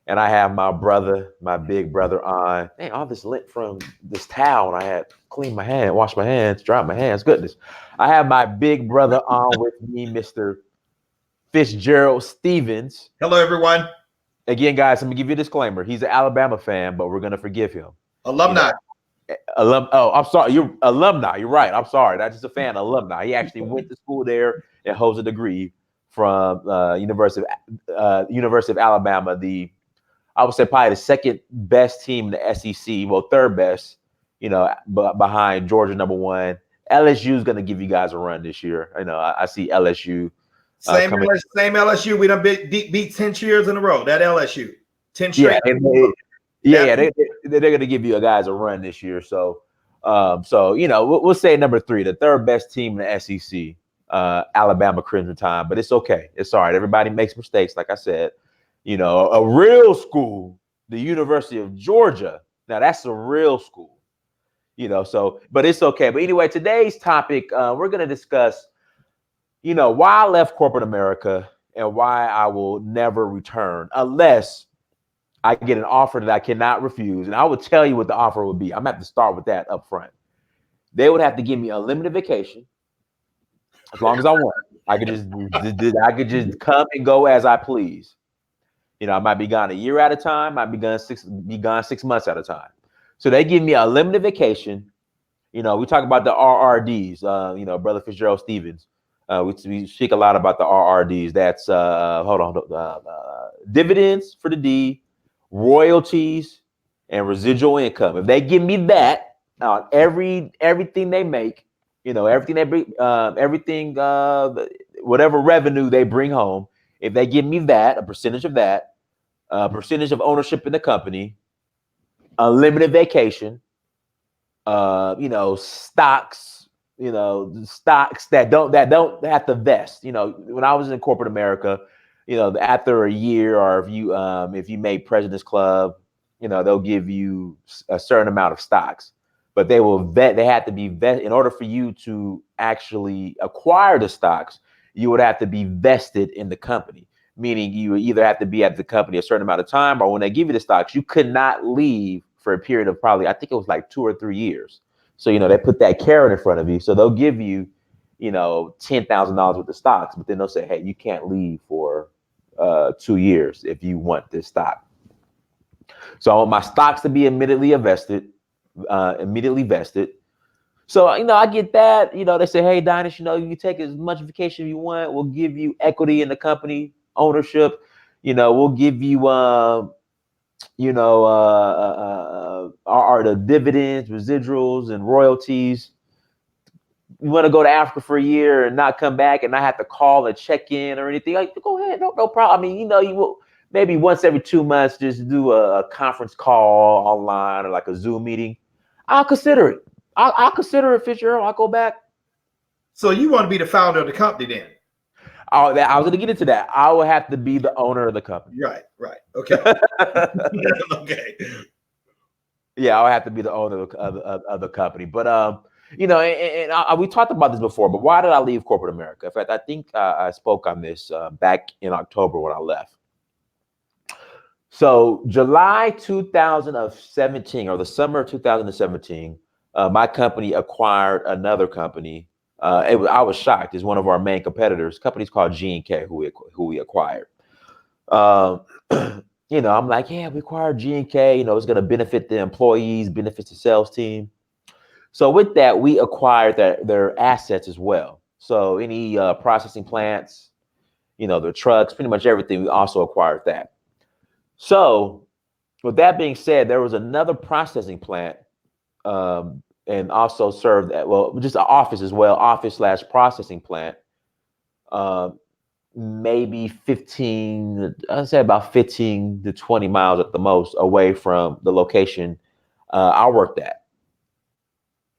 and I have my brother, my big brother on. Dang, all this lint from this towel, and I had cleaned my hand, washed my hands, dried my hands. Goodness, I have my big brother on with me, Mr. Fitzgerald Stephens. Hello, everyone. Again, guys, let me give you a disclaimer. He's an Alabama fan, but we're gonna forgive him. You know, Alumni. Oh, I'm sorry. You're alumni. You're right. I'm sorry. That's just a fan. Alumni. He actually went to school there and holds a degree from University of Alabama. I would say probably the second best team in the SEC. Well, third best. Behind Georgia, number one. LSU is going to give you guys a run this year. I see LSU coming. Same LSU. We done beat 10 years in a row. That LSU. 10 Yeah, straight. they're going to give you guys a run this year. So, we'll say number three, the third best team in the SEC, Alabama Crimson Tide. But it's okay. It's all right. Everybody makes mistakes, like I said. A real school, the University of Georgia. Now that's a real school. But it's okay. But anyway, today's topic, we're going to discuss, why I left corporate America and why I will never return unless I get an offer that I cannot refuse. And I would tell you what the offer would be. I'm going to have to start with that up front. They would have to give me unlimited vacation as long as I want. I could just come and go as I please. I might be gone a year at a time, might be gone 6 months at a time. So they give me a limited vacation. We talk about the RRDs, Brother Fitzgerald Stephens. We speak a lot about the RRDs. That's dividends for the D, royalties, and residual income. If they give me that on everything they make, everything they bring, whatever revenue they bring home, if they give me that, a percentage of that, a percentage of ownership in the company, a limited vacation, stocks, stocks that don't have to vest. When I was in corporate America, after a year, or if you made President's Club, they'll give you a certain amount of stocks, but they will vet. They have to be vet in order for you to actually acquire the stocks. You would have to be vested in the company, meaning you would either have to be at the company a certain amount of time, or when they give you the stocks, you could not leave for a period of probably, I think it was like 2 or 3 years. So, they put that carrot in front of you. So they'll give you, $10,000 worth of stocks, but then they'll say, hey, you can't leave for 2 years if you want this stock. So I want my stocks to be immediately vested. So, I get that, they say, hey, Dynas, you can take as much vacation as you want. We'll give you equity in the company, ownership. We'll give you, are the dividends, residuals, and royalties. You want to go to Africa for a year and not come back and not have to call and check in or anything? Like, go ahead, no problem. I mean, you will maybe once every 2 months just do a conference call online or like a Zoom meeting. I'll consider it. I'll consider it, Fitzgerald. I'll go back. So you want to be the founder of the company then? I was going to get into that. I will have to be the owner of the company. Right. Okay. Okay. Yeah, I'll have to be the owner of the company. But, we talked about this before, but why did I leave corporate America? In fact, I think I spoke on this back in October when I left. So July 2017, or the summer of 2017, my company acquired another company. I was shocked. It's one of our main competitors. Company's called G&K, who we acquired. I'm like, yeah, we acquired G&K. It's going to benefit the employees, benefits the sales team. So with that, we acquired their assets as well. So any processing plants, their trucks, pretty much everything, we also acquired that. So with that being said, there was another processing plant and also served just an office as well, office/processing plant, maybe 15, I'd say about 15 to 20 miles at the most away from the location I worked at.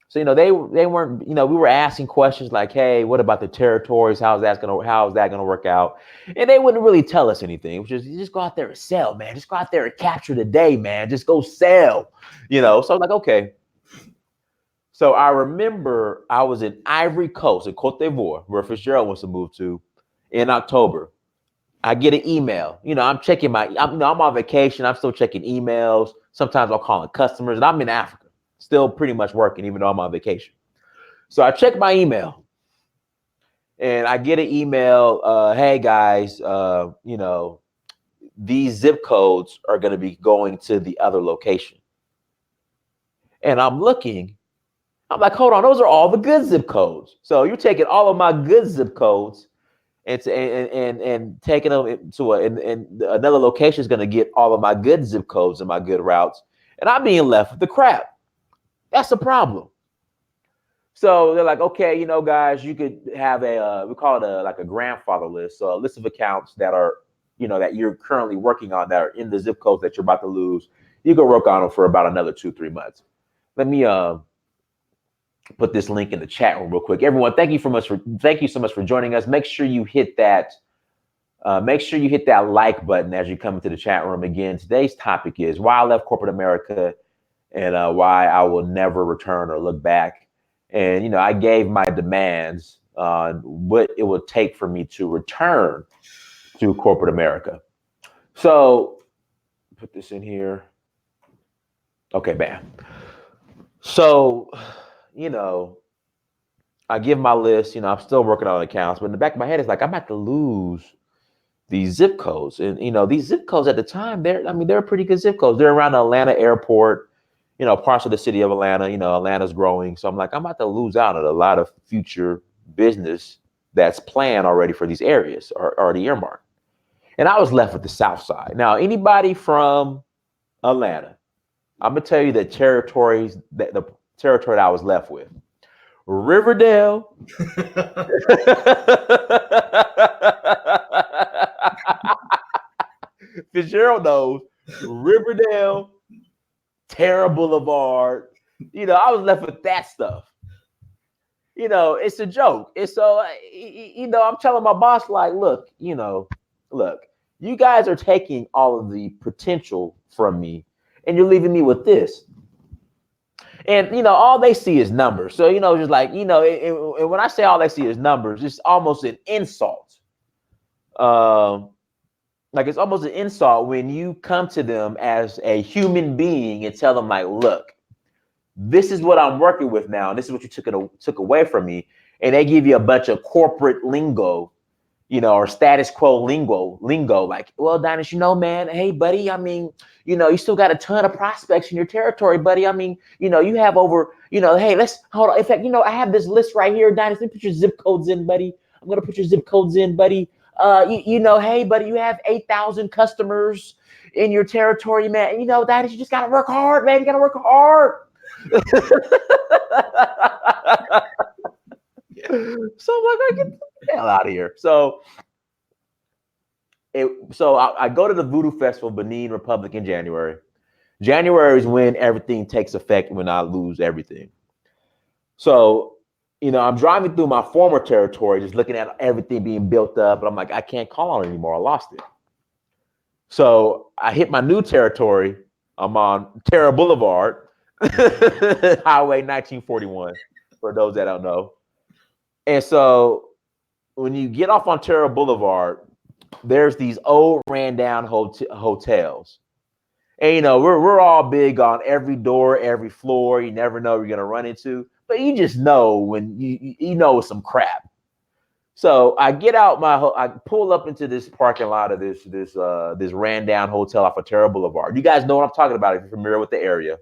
So, they weren't, we were asking questions like, hey, what about the territories? How is that going to work out? And they wouldn't really tell us anything, which is, you just go out there and sell, man. Just go out there and capture the day, man. Just go sell, So I was like, okay. So I remember I was in Ivory Coast, in Cote d'Ivoire, where Fitzgerald wants to move to, in October. I get an email. I'm checking I'm on vacation. I'm still checking emails. Sometimes I'm calling customers, and I'm in Africa, still pretty much working, even though I'm on vacation. So I check my email, and I get an email. Hey guys, these zip codes are going to be going to the other location. And I'm looking. I'm like, hold on, those are all the good zip codes. So you're taking all of my good zip codes and taking them to and another location is going to get all of my good zip codes and my good routes, and I'm being left with the crap. That's a problem. So they're like, okay, guys, you could have we call it like a grandfather list, so a list of accounts that are, that you're currently working on that are in the zip codes that you're about to lose. You can work on them for about another 2-3 months. Let me put this link in the chat room real quick. Everyone, thank you so much for joining us. Make sure you hit that like button as you come into the chat room. Again, today's topic is why I left corporate America and why I will never return or look back. And I gave my demands on what it would take for me to return to corporate America. So put this in here. Okay, bam. So I give my list, I'm still working on accounts, but in the back of my head, it's like, I'm about to lose these zip codes. And, these zip codes at the time, they're pretty good zip codes. They're around the Atlanta airport, parts of the city of Atlanta. Atlanta's growing. So I'm like, I'm about to lose out on a lot of future business that's planned already for these areas or already earmarked. And I was left with the South Side. Now, anybody from Atlanta, I'm going to tell you the territory that I was left with. Riverdale. Fitzgerald knows. Riverdale, Terra Boulevard. I was left with that stuff. It's a joke. It's so, I'm telling my boss, like, look, you guys are taking all of the potential from me and you're leaving me with this. And, all they see is numbers. So, just like, and when I say all they see is numbers, it's almost an insult. Like it's almost an insult when you come to them as a human being and tell them like, look, this is what I'm working with now. And this is what you took away from me. And they give you a bunch of corporate lingo, or status quo lingo, like, well, Dinas, man, hey, buddy, you still got a ton of prospects in your territory, buddy. You have over, hey, let's hold on. In fact, I have this list right here, Dinas. Let me put your zip codes in, buddy. I'm going to put your zip codes in, buddy. Hey, buddy, you have 8,000 customers in your territory, man. Dinas, you just got to work hard, man. You got to work hard. So I'm like, I get the hell out of here. So I go to the Voodoo Festival, Benin Republic in January. January is when everything takes effect, when I lose everything. So, I'm driving through my former territory, just looking at everything being built up. And I'm like, I can't call on it anymore. I lost it. So I hit my new territory. I'm on Terra Boulevard, Highway 1941, for those that don't know. And so when you get off on Terra Boulevard, there's these old ran down hotels. And, we're all big on every door, every floor. You never know what you're going to run into. But you just know when you know it's some crap. So I get out I pull up into this parking lot of this ran down hotel off of Terra Boulevard. You guys know what I'm talking about if you're familiar with the area.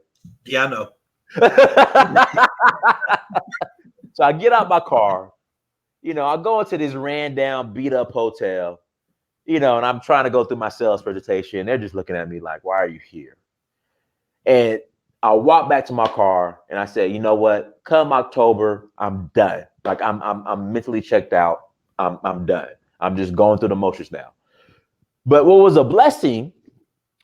Yeah, I know. So I get out my car. I go into this ran down, beat up hotel. And I'm trying to go through my sales presentation. They're just looking at me like, why are you here? And I walk back to my car and I say, you know what? Come October, I'm done. Like I'm mentally checked out. I'm done. I'm just going through the motions now. But what was a blessing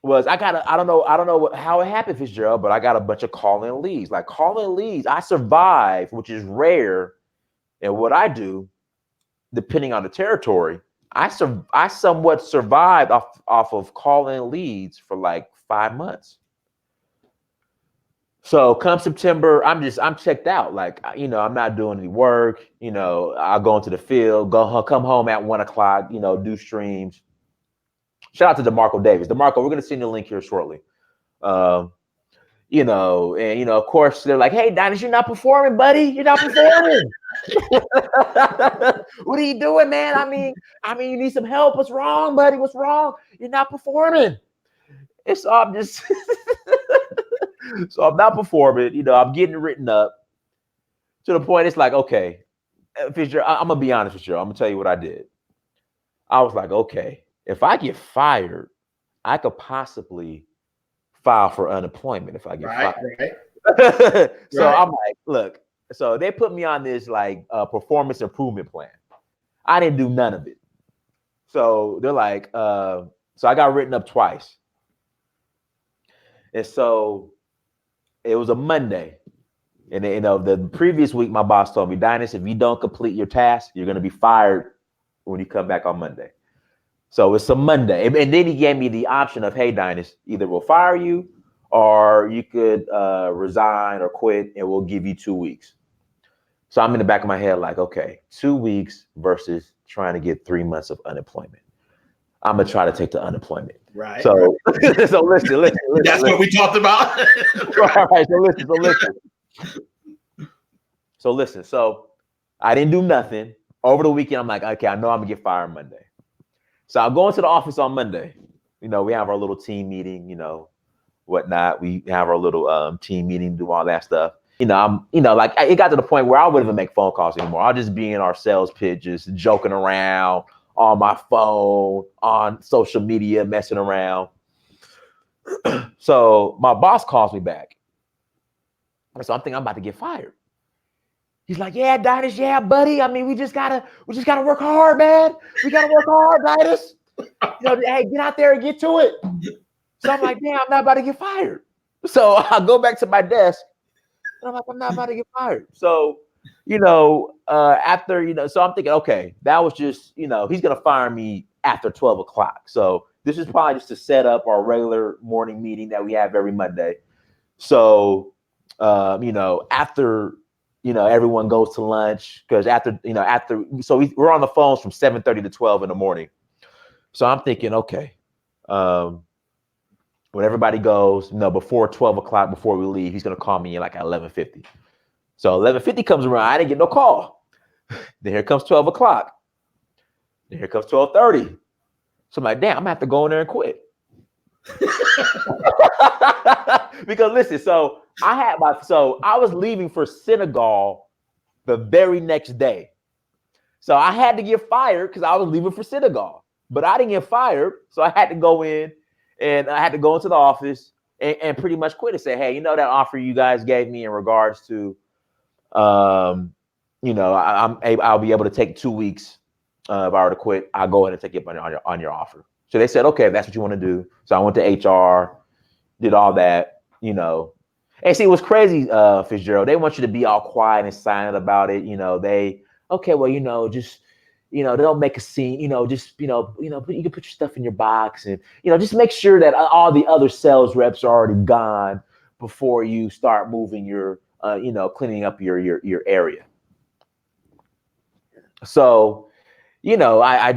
was I don't know how it happened, Fitzgerald, but I got a bunch of call-in leads. Like call-in leads, I survive, which is rare. And what I do, depending on the territory, I somewhat survived off of call-in leads for like 5 months. So come September, I'm checked out. Like, I'm not doing any work. I'll go into the field, come home at 1 o'clock, do streams. Shout out to DeMarco Davis. DeMarco, we're gonna send you a link here shortly. You know, and you know, of course, they're like, "Hey, Dennis, you're not performing, buddy. You're not performing. What are you doing, man? I mean, you need some help. What's wrong, buddy? What's wrong? You're not performing." It's I'm just so I'm not performing. You know, I'm getting written up to the point. It's like, okay, Fitzgerald, I'm gonna be honest with you. I'm gonna tell you what I did. I was like, okay, if I get fired, I could possibly file for unemployment if I get fired. So I'm like, look, so they put me on this like performance improvement plan. I didn't do none of it. So they're like, so I got written up twice. And so it was a Monday. And you know, the previous week, my boss told me, Dynas, if you don't complete your task, you're gonna be fired when you come back on Monday. So it's a Monday. And then he gave me the option of, hey, Dynas, either we'll fire you or you could resign or quit and we'll give you 2 weeks. So I'm in the back of my head like, okay, 2 weeks versus trying to get 3 months of unemployment. I'm gonna try to take the unemployment. Right. So, so listen. That's what we talked about. All right. So listen. So I didn't do nothing over the weekend. I'm like, okay, I know I'm gonna get fired Monday. So I'll go into the office on Monday. You know, we have our little team meeting. You know, whatnot. We have our little team meeting, do all that stuff. You know, like it got to the point where I wouldn't even make phone calls anymore. I'll just be in our sales pitch, just joking around on my phone, on social media, messing around. So my boss calls me back. So I'm thinking I'm about to get fired. He's like, yeah, Dynas, yeah, buddy. I mean, we just gotta work hard, man. We gotta work hard, Dynas. You know, hey, get out there and get to it. So I'm like, damn, I'm not about to get fired. So I go back to my desk and I'm like, I'm not about to get fired. So, you know, after, you know, so I'm thinking, okay, that was just, you know, he's going to fire me after 12 o'clock. So this is probably just to set up our regular morning meeting that we have every Monday. So, you know, after, you know, everyone goes to lunch because so we're on the phones from 7:30 to 12 in the morning. So I'm thinking, okay, when everybody goes, you know, before 12 o'clock, before we leave, he's going to call me in like at 11:50. So 11:50 comes around. I didn't get no call. Then here comes 12 o'clock. Then here comes 12:30. So I'm like, damn, I'm going to have to go in there and quit. Because listen, so I was leaving for Senegal the very next day. So I had to get fired because I was leaving for Senegal. But I didn't get fired. So I had to go in. And I had to go into the office and pretty much quit and say, hey, you know, that offer you guys gave me in regards to, you know, I'll be able to take 2 weeks if I were to quit. I'll go ahead and take it on your offer. So they said, okay, if that's what you want to do. So I went to HR, did all that, you know. And see, what's crazy, Fitzgerald, they want you to be all quiet and silent about it. You know, okay, well, you know, just, you know, they'll make a scene, you know, just, you can put your stuff in your box and, you know, just make sure that all the other sales reps are already gone before you start moving your, you know, cleaning up your area. So, you know, I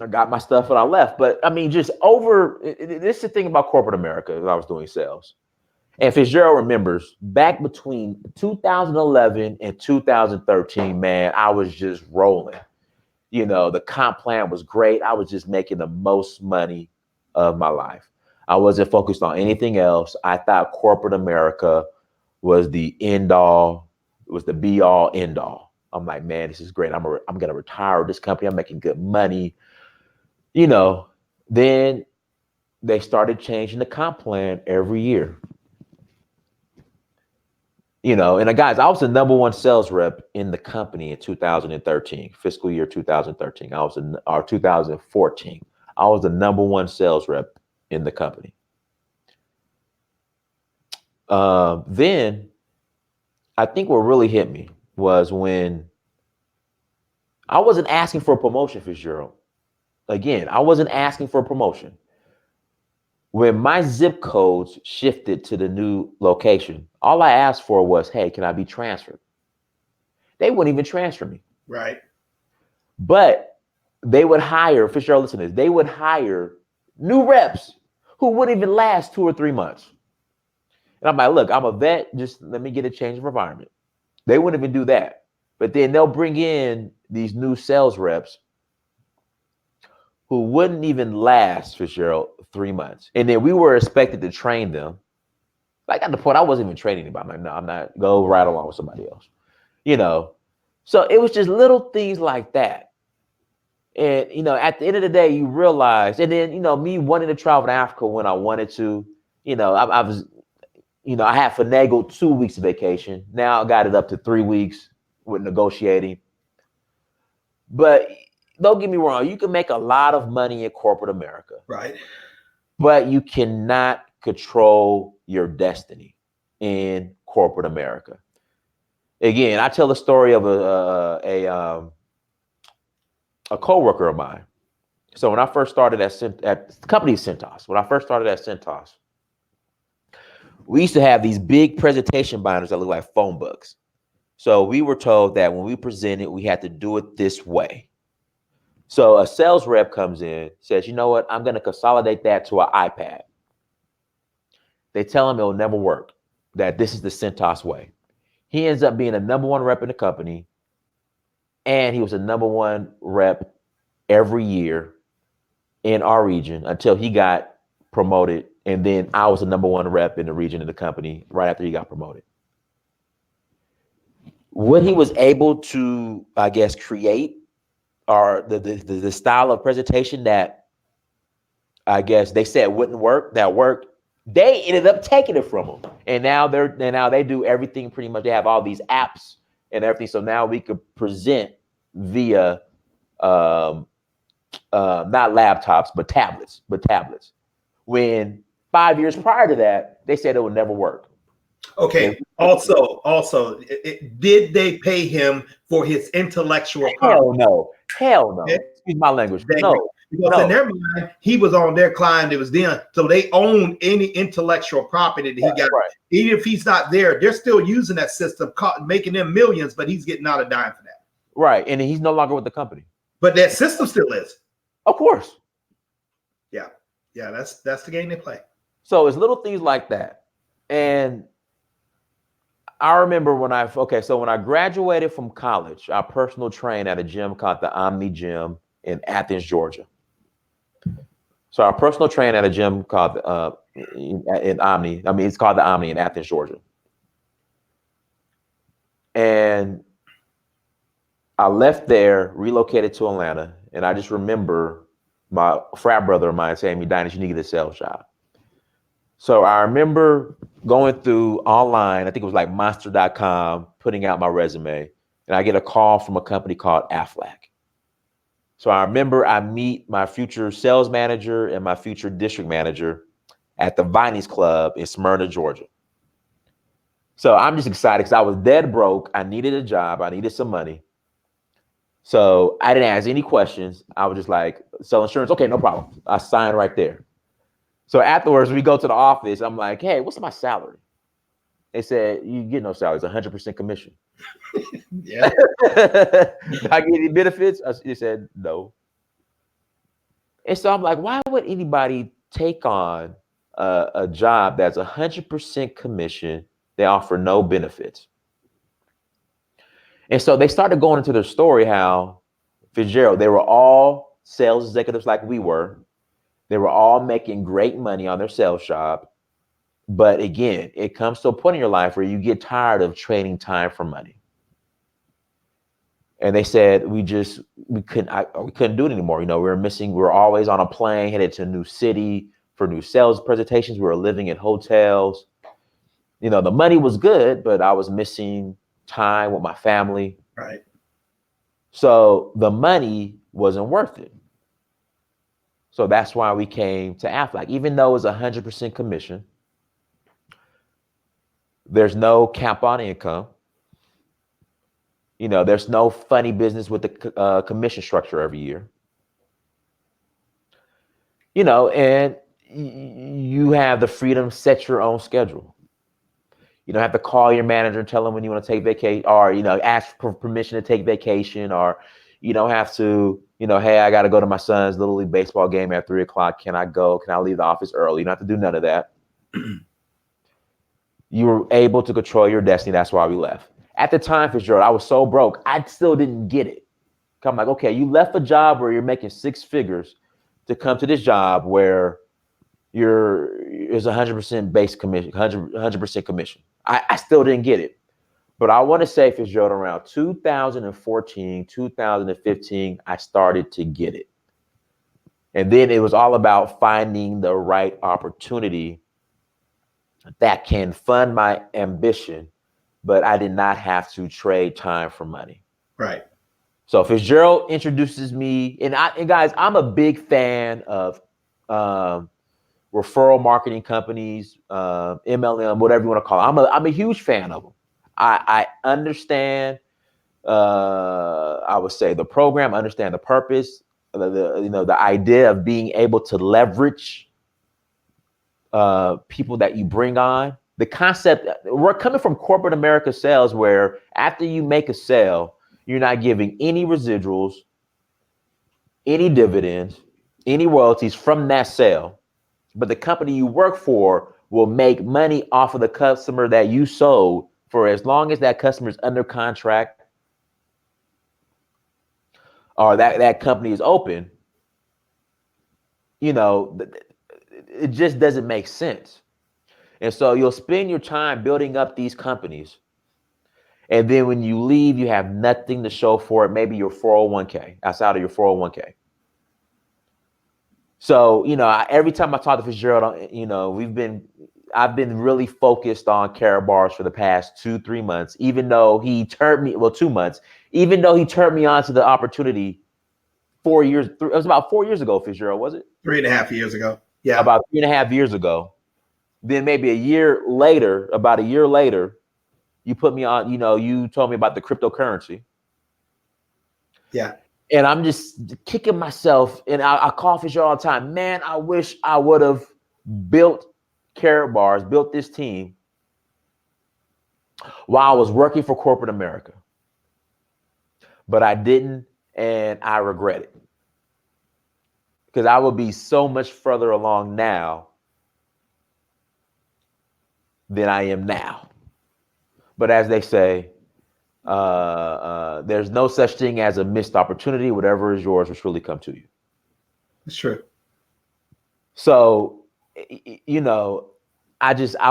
got my stuff and I left. But I mean, this is the thing about corporate America as I was doing sales. And Fitzgerald remembers back between 2011 and 2013, man, I was just rolling. You know, the comp plan was great. I was just making the most money of my life. I wasn't focused on anything else. I thought corporate America was the end all, it was the be all end all. I'm like, man, this is great. I'm going to retire with this company. I'm making good money. You know, then they started changing the comp plan every year. You know, and guys, I was the #1 sales rep in the company in 2013, fiscal year 2013. I was in 2014. I was the #1 sales rep in the company. Then I think what really hit me was when I wasn't asking for a promotion, Fitzgerald. Again, I wasn't asking for a promotion. When my zip codes shifted to the new location, all I asked for was, hey, can I be transferred? They wouldn't even transfer me. Right. But they would hire, Fitzgerald, listen to this, they would hire new reps who wouldn't even last 2 or 3 months. And I'm like, look, I'm a vet, just let me get a change of environment. They wouldn't even do that. But then they'll bring in these new sales reps who wouldn't even last, Fitzgerald, 3 months. And then we were expected to train them. Like at the point, I wasn't even training anybody. I'm like, no, I'm not. Go right along with somebody else. You know, so it was just little things like that. And, you know, at the end of the day, you realize, and then, you know, me wanting to travel to Africa when I wanted to, you know, I was, you know, I had finagled 2 weeks of vacation. Now I got it up to 3 weeks with negotiating. But don't get me wrong, you can make a lot of money in corporate America. Right. But you cannot control your destiny in corporate America. Again, I tell the story of a coworker of mine. So when I first started at the company Centos, when I first started at Centos, we used to have these big presentation binders that look like phone books. So we were told that when we presented, we had to do it this way. So a sales rep comes in, says, you know what, I'm going to consolidate that to an iPad. They tell him it'll never work, that this is the Centos way. He ends up being a #1 rep in the company, and he was a #1 rep every year in our region until he got promoted. And then I was a #1 rep in the region of the company right after he got promoted. What he was able to, I guess, create, or the style of presentation that I guess they said wouldn't work, that worked, they ended up taking it from him. And now they do everything pretty much. They have all these apps and everything. So now we could present via not laptops, but tablets. When 5 years prior to that, they said it would never work. Okay. Also, did they pay him for his intellectual property? Hell no. Excuse my language. No. Because in their mind, he was on their client. It was them. So they own any intellectual property that he got. Right. Even if he's not there, they're still using that system, making them millions, but he's getting out a dime for that. Right. And he's no longer with the company. But that system still is. Of course. Yeah. Yeah, that's the game they play. So it's little things like that. And I remember when I graduated from college, I personal trained at a gym called the Omni Gym in Athens, Georgia. So I personal trained at a gym called in Omni. I mean, it's called the Omni in Athens, Georgia. And I left there, relocated to Atlanta, and I just remember my frat brother of mine saying to me, Dinus, you need to get a sales job. So I remember going through online, I think it was like monster.com, putting out my resume, and I get a call from a company called Aflac. So I remember I meet my future sales manager and my future district manager at the Viney's Club in Smyrna, Georgia. So I'm just excited because I was dead broke. I needed a job. I needed some money. So I didn't ask any questions. I was just like, sell insurance. Okay, no problem. I signed right there. So afterwards, we go to the office. I'm like, hey, what's my salary? They said, you get no salary. It's 100% commission. Yeah. Did I get any benefits? They said, no. And so I'm like, why would anybody take on a job that's 100% commission? They offer no benefits. And so they started going into their story how Fitzgerald, they were all sales executives like we were. They were all making great money on their sales job. But again, it comes to a point in your life where you get tired of trading time for money. And they said, we couldn't do it anymore. You know, we were always on a plane headed to a new city for new sales presentations. We were living in hotels. You know, the money was good, but I was missing time with my family. Right. So the money wasn't worth it. So that's why we came to Aflac. Even though it's 100% commission, there's no cap on income. You know, there's no funny business with the commission structure every year. You know, and you have the freedom to set your own schedule. You don't have to call your manager and tell them when you want to take vacation, or, you know, ask for permission to take vacation, or, You don't have to, hey, I got to go to my son's Little League baseball game at 3:00. Can I go? Can I leave the office early? You don't have to do none of that. You were able to control your destiny. That's why we left. At the time, Fitzgerald, I was so broke. I still didn't get it. I'm like, okay, you left a job where you're making 6 figures to come to this job where is 100% base commission, 100% commission. I still didn't get it. But I want to say, Fitzgerald, around 2014, 2015, I started to get it. And then it was all about finding the right opportunity that can fund my ambition, but I did not have to trade time for money. Right. So Fitzgerald introduces me, and guys, I'm a big fan of referral marketing companies, MLM, whatever you want to call it. I'm a huge fan of them. I understand. I would say the program, understand the purpose, the idea of being able to leverage people that you bring on. The concept, we're coming from corporate America sales, where after you make a sale, you're not giving any residuals, any dividends, any royalties from that sale. But the company you work for will make money off of the customer that you sold for as long as that customer is under contract or that company is open. It just doesn't make sense. And so you'll spend your time building up these companies. And then when you leave, you have nothing to show for it. Maybe your 401k, outside of your 401k. So, every time I talk to Fitzgerald, I've been really focused on Karatbars for the past 2-3 months, even though he turned me, 2 months, even though he turned me on to the opportunity 4 years. It was about 4 years ago, Fitzgerald, was it? 3.5 years ago. Yeah. About 3.5 years ago. Then maybe about a year later, you put me on, you told me about the cryptocurrency. Yeah. And I'm just kicking myself. And I call Fitzgerald all the time. Man, I wish I would have built Karatbars, built this team while I was working for corporate America. But I didn't, and I regret it. Because I would be so much further along now than I am now. But as they say, there's no such thing as a missed opportunity. Whatever is yours will surely come to you. It's true. So, I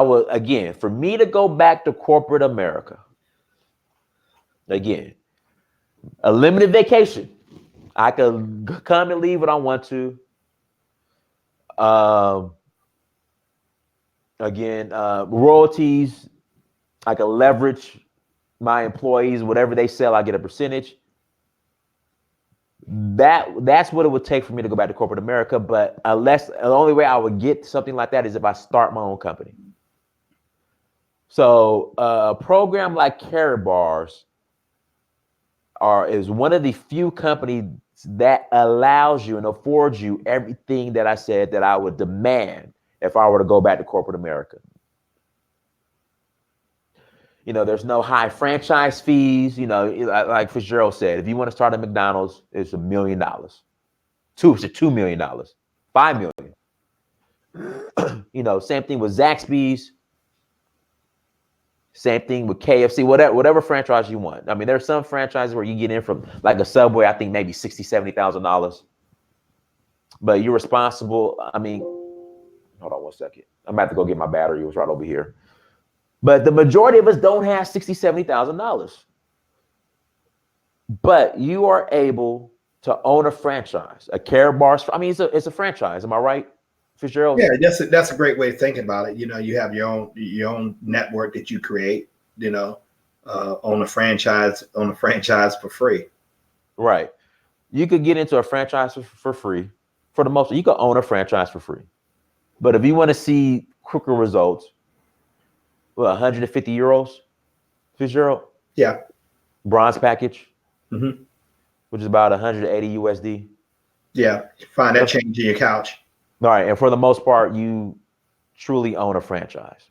would, again, for me to go back to corporate America, again, a limited vacation. I could come and leave when I want to. Royalties, I can leverage my employees, whatever they sell, I get a percentage. That's what it would take for me to go back to corporate America. But the only way I would get something like that is if I start my own company. So a program like Karatbars is one of the few companies that allows you and affords you everything that I said that I would demand if I were to go back to corporate America. There's no high franchise fees. Like Fitzgerald said, if you want to start a McDonald's, it's $1 million. It's $2 million, $5 million. Same thing with Zaxby's. Same thing with KFC, whatever franchise you want. I mean, there's some franchises where you get in from like a Subway, I think maybe $60,000, $70,000. But you're responsible. I mean, hold on one second. I'm about to go get my battery. It was right over here. But the majority of us don't have $60,000, $70,000. But you are able to own a franchise, a Karatbars. I mean, it's a franchise. Am I right, Fitzgerald? Yeah, that's a great way of thinking about it. You have your own network that you create. Own a franchise for free. Right. You could get into a franchise for free. For the most, you could own a franchise for free. But if you want to see quicker results, 150 euros, Fitzgerald? Yeah. Bronze package, mm-hmm. which is about 180 USD. Yeah. Find that change in your couch. All right. And for the most part, you truly own a franchise.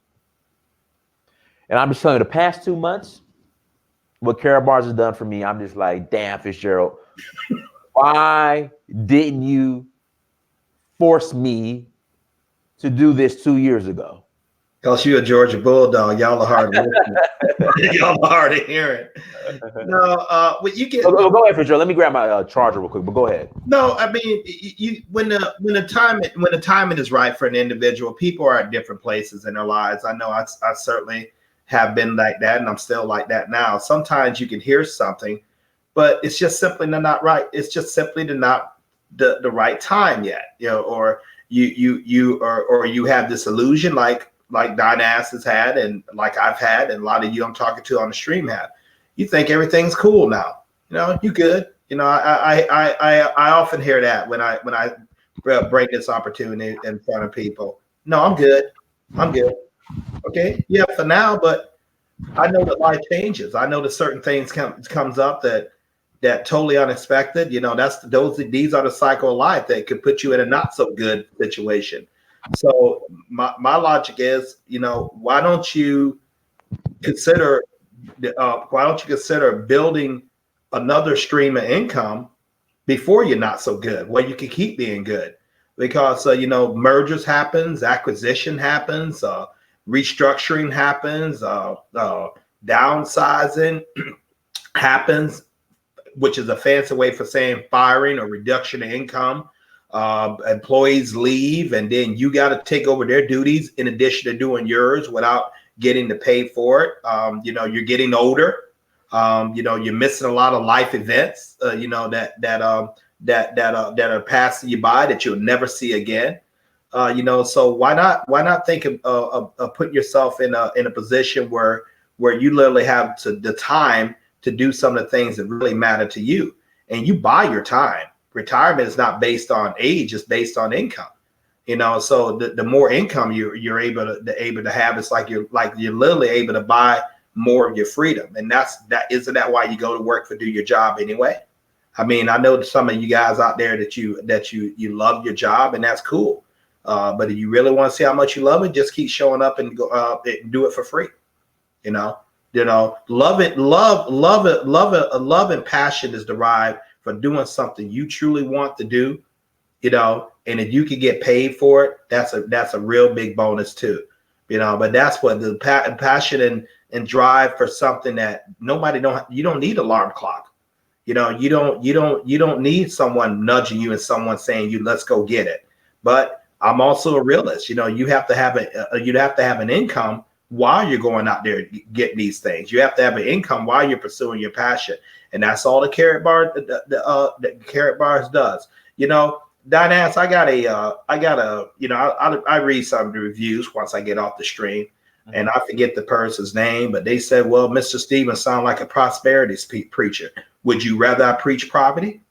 And I'm just telling you, the past 2 months, what Karatbars has done for me, I'm just like, damn, Fitzgerald, Why didn't you force me to do this 2 years ago? Because you're a Georgia Bulldog. Y'all are hard to listen. Y'all are hard to hear. No, but you get. Go ahead, Fitzgerald. Let me grab my charger real quick. But go ahead. No, I mean, when the timing is right for an individual, people are at different places in their lives. I know I certainly have been like that, and I'm still like that now. Sometimes you can hear something, but it's just simply not right. It's just simply not the right time yet, or you have this illusion like Dynass has had, and like I've had, and a lot of you I'm talking to on the stream have. You think everything's cool now, you good. I often hear that when I bring this opportunity in front of people. No, I'm good. Okay, yeah, for now, but I know that life changes. I know that certain things comes up that totally unexpected. These are the cycle of life that could put you in a not so good situation. So my logic is, why don't you consider building another stream of income before you're not so good, where you can keep being good? Because mergers happens, acquisition happens, restructuring happens, downsizing happens, which is a fancy way for saying firing or reduction of income. Employees leave, and then you got to take over their duties in addition to doing yours without getting to pay for it. You're getting older. You're missing a lot of life events. That are passing you by that you'll never see again. So why not think of putting yourself in a position where you literally have the time to do some of the things that really matter to you, and you buy your time. Retirement is not based on age; it's based on income. So the more income you're able to have, it's like you're literally able to buy more of your freedom. And isn't that why you go to work do your job anyway? I mean, I know some of you guys out there that you love your job, and that's cool. But if you really want to see how much you love it, just keep showing up and go and do it for free. Love and passion is derived from doing something you truly want to do, and if you can get paid for it, that's a real big bonus too, but that's what the passion and drive for something that you don't need alarm clock. You don't need someone nudging you and someone saying let's go get it. But I'm also a realist. You have to have an income while you're going out there getting these things. You have to have an income while you're pursuing your passion, and that's all the Karatbars does. Dynass, I read some of the reviews once I get off the stream, and I forget the person's name, but they said, well, Mr. Stephens sound like a prosperity preacher. Would you rather I preach poverty?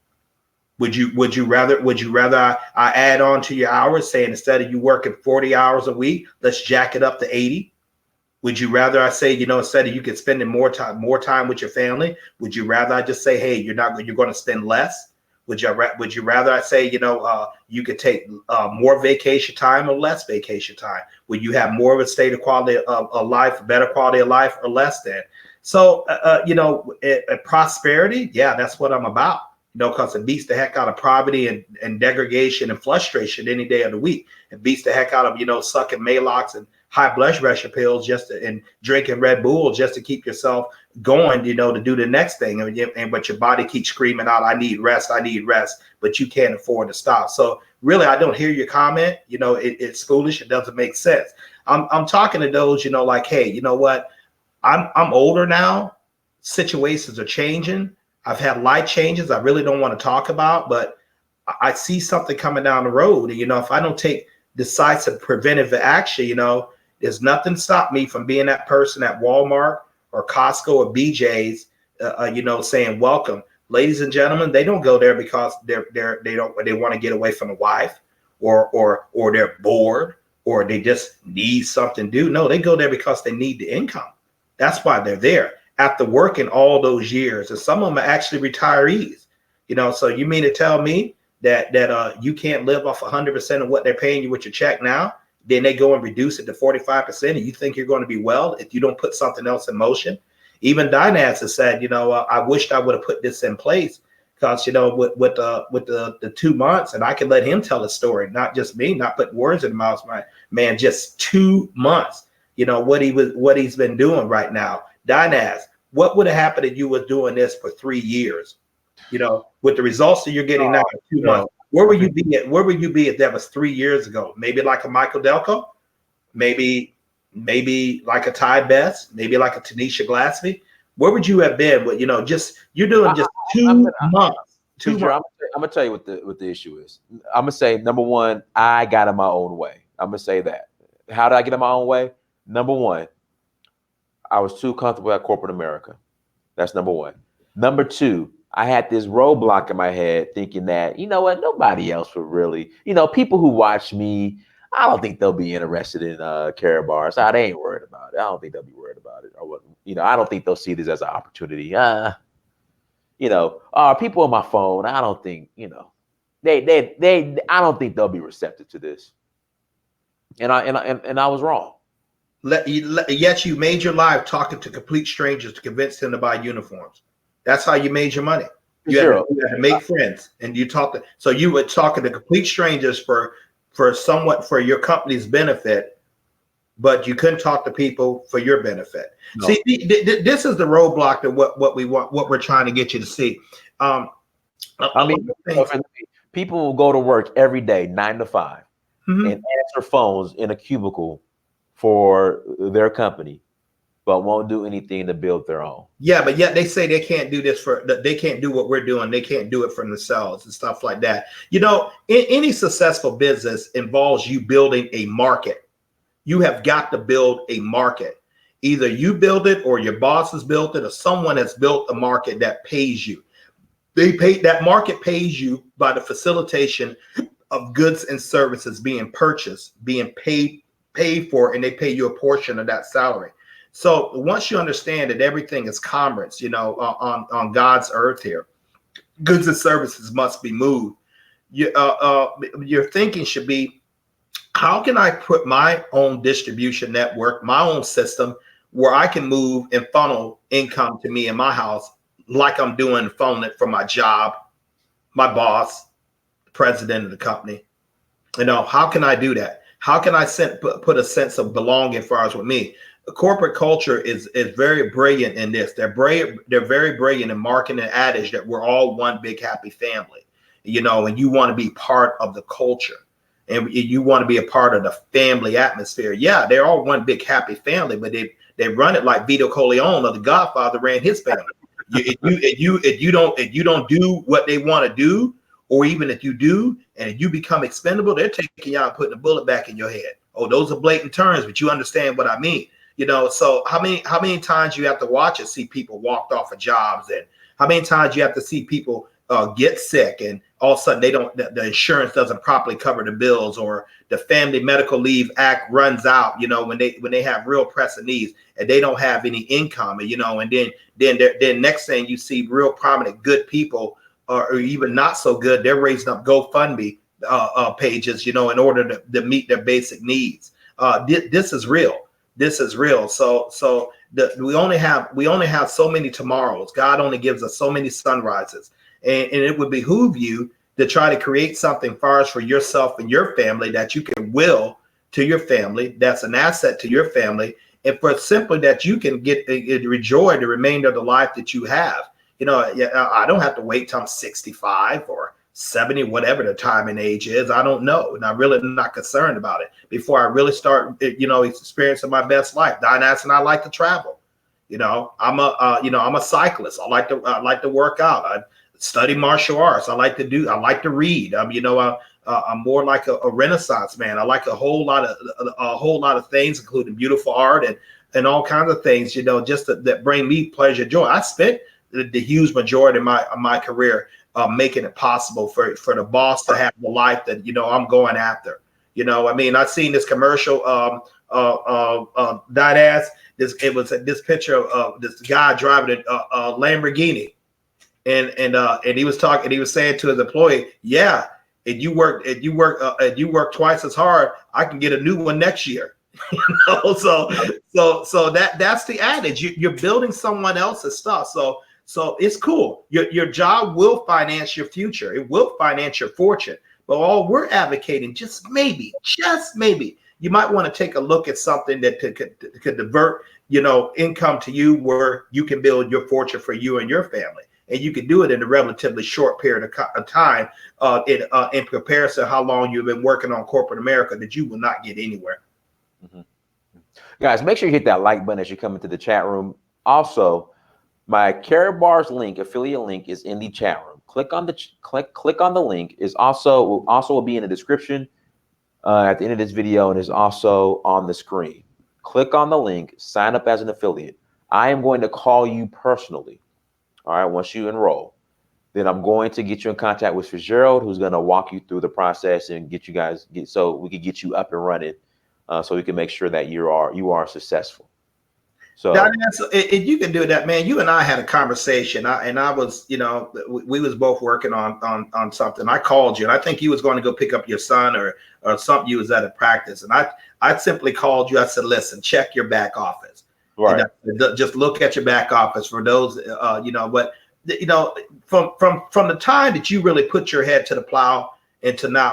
Would you rather I add on to your hours, saying instead of you working 40 hours a week, let's jack it up to 80? Would you rather I say, instead of you could spending more time with your family, would you rather I just say, hey, you're going to spend less? Would you rather I say, you could take more vacation time or less vacation time? Would you have more of a state of quality of life, better quality of life, or less than? So, prosperity, yeah, that's what I'm about. Because it beats the heck out of poverty and degradation and frustration any day of the week. It beats the heck out of, sucking Maalox and high blood pressure pills and drinking Red Bull just to keep yourself going, to do the next thing. But your body keeps screaming out, I need rest, but you can't afford to stop. So really, I don't hear your comment. It's foolish. It doesn't make sense. I'm talking to those, like, hey, you know what? I'm older now. Situations are changing. I've had life changes I really don't want to talk about, but I see something coming down the road. And, if I don't take decisive preventive action, there's nothing to stop me from being that person at Walmart or Costco or BJ's, saying welcome. Ladies and gentlemen, they don't go there because they want to get away from the wife or they're bored or they just need something to do. No, they go there because they need the income. That's why they're there. After working all those years, and some of them are actually retirees, so you mean to tell me that you can't live off 100% of what they're paying you with your check now? Then they go and reduce it to 45%, and you think you're going to be well if you don't put something else in motion? Even Dynass has said, I wished I would have put this in place, Because with the 2 months, and I can let him tell a story, not just me, not putting words in the mouth of my man. Just 2 months, what he's been doing right now. Dinaz, what would have happened if you were doing this for 3 years? With the results that you're getting now in 2 months, where would you be at? Where would you be if that was 3 years ago? Maybe like a Michael Delco, maybe like a Ty Best, maybe like a Tanisha Glassby. Where would you have been? With you're doing just 2 months. 2 months. I'm gonna tell you what the issue is. I'm gonna say, number one, I got in my own way. I'm gonna say that. How did I get in my own way? Number one, I was too comfortable at corporate America. That's number one. Number two, I had this roadblock in my head thinking that, nobody else would really, people who watch me, I don't think they'll be interested in Karatbars. They ain't worried about it. I don't think they'll be worried about it. Or what, I don't think they'll see this as an opportunity. People on my phone, I don't think, I don't think they'll be receptive to this. And I was wrong. Yet you made your life talking to complete strangers to convince them to buy uniforms. That's how you made your money. You had to make friends, and so you were talking to complete strangers for your company's benefit, but you couldn't talk to people for your benefit. No. See, this is the roadblock to what we want, what we're trying to get you to see. People will go to work every day, 9 to 5, mm-hmm. and answer phones in a cubicle for their company, but won't do anything to build their own. Yeah, but yet they say they can't do this they can't do what we're doing. They can't do it for themselves and stuff like that. Any successful business involves you building a market. You have got to build a market. Either you build it, or your boss has built it, or someone has built a market that pays you. That market pays you by the facilitation of goods and services being purchased, being paid for, and they pay you a portion of that salary. So once you understand that everything is commerce, on God's earth here, goods and services must be moved. Your thinking should be, how can I put my own distribution network, my own system, where I can move and funnel income to me in my house, like I'm doing, funneling it from my job, my boss, the president of the company. How can I do that? How can I put a sense of belonging as far as with me? The corporate culture is very brilliant in this. They're very brilliant in marketing and adage that we're all one big happy family, and you want to be part of the culture, and you want to be a part of the family atmosphere. Yeah, they're all one big happy family, but they run it like Vito Corleone of The Godfather ran his family. If you don't do what they want to do, or even if you do, and if you become expendable, they're taking you out and putting a bullet back in your head. Oh, those are blatant terms, but you understand what I mean. So how many times you have to watch and see people walked off of jobs, and how many times you have to see people get sick, and all of a sudden the insurance doesn't properly cover the bills, or the Family Medical Leave Act runs out, when they have real pressing needs and they don't have any income, and then next thing you see real prominent good people, or even not so good, they're raising up GoFundMe pages, in order to meet their basic needs. This is real. This is real. So we only have so many tomorrows. God only gives us so many sunrises, and it would behoove you to try to create something for yourself and your family that you can will to your family, that's an asset to your family, and for simply that you can enjoy the remainder of the life that you have. I don't have to wait till I'm 65 or 70, whatever the time and age is. I don't know, and I'm really not concerned about it before I really start, experiencing my best life. Dinaz and I like to travel. I'm a cyclist. I like to work out. I study martial arts. I like to read. I'm more like a Renaissance man. I like a whole lot of things, including beautiful art and all kinds of things, just that bring me pleasure, joy. I spent the huge majority of my career making it possible for the boss to have the life that I'm going after. I've seen this commercial, Dinaz. It was this picture of this guy driving a Lamborghini, and he was talking. He was saying to his employee, "Yeah, if you work twice as hard, I can get a new one next year." So that's the adage. You're building someone else's stuff. So it's cool. Your job will finance your future. It will finance your fortune. But all we're advocating, just maybe, you might want to take a look at something that could divert, income to you, where you can build your fortune for you and your family. And you can do it in a relatively short period of time, in comparison to how long you've been working on corporate America, that you will not get anywhere. Mm-hmm. Guys, make sure you hit that like button as you come into the chat room. Also, my Karatbars link, affiliate link, is in the chat room. Click on the link. Is also will be in the description at the end of this video, and is also on the screen. Click on the link, sign up as an affiliate. I am going to call you personally. All right, once you enroll, then I'm going to get you in contact with Fitzgerald, who's going to walk you through the process and get you guys so we can get you up and running, so we can make sure that you are successful. So if you can do that, man. You and I had a conversation, and I was, we was both working on something. I called you, and I think you was going to go pick up your son or something. You was at a practice, and I simply called you. I said, listen, check your back office. Right. Just look at your back office for those, but from the time that you really put your head to the plow and to now,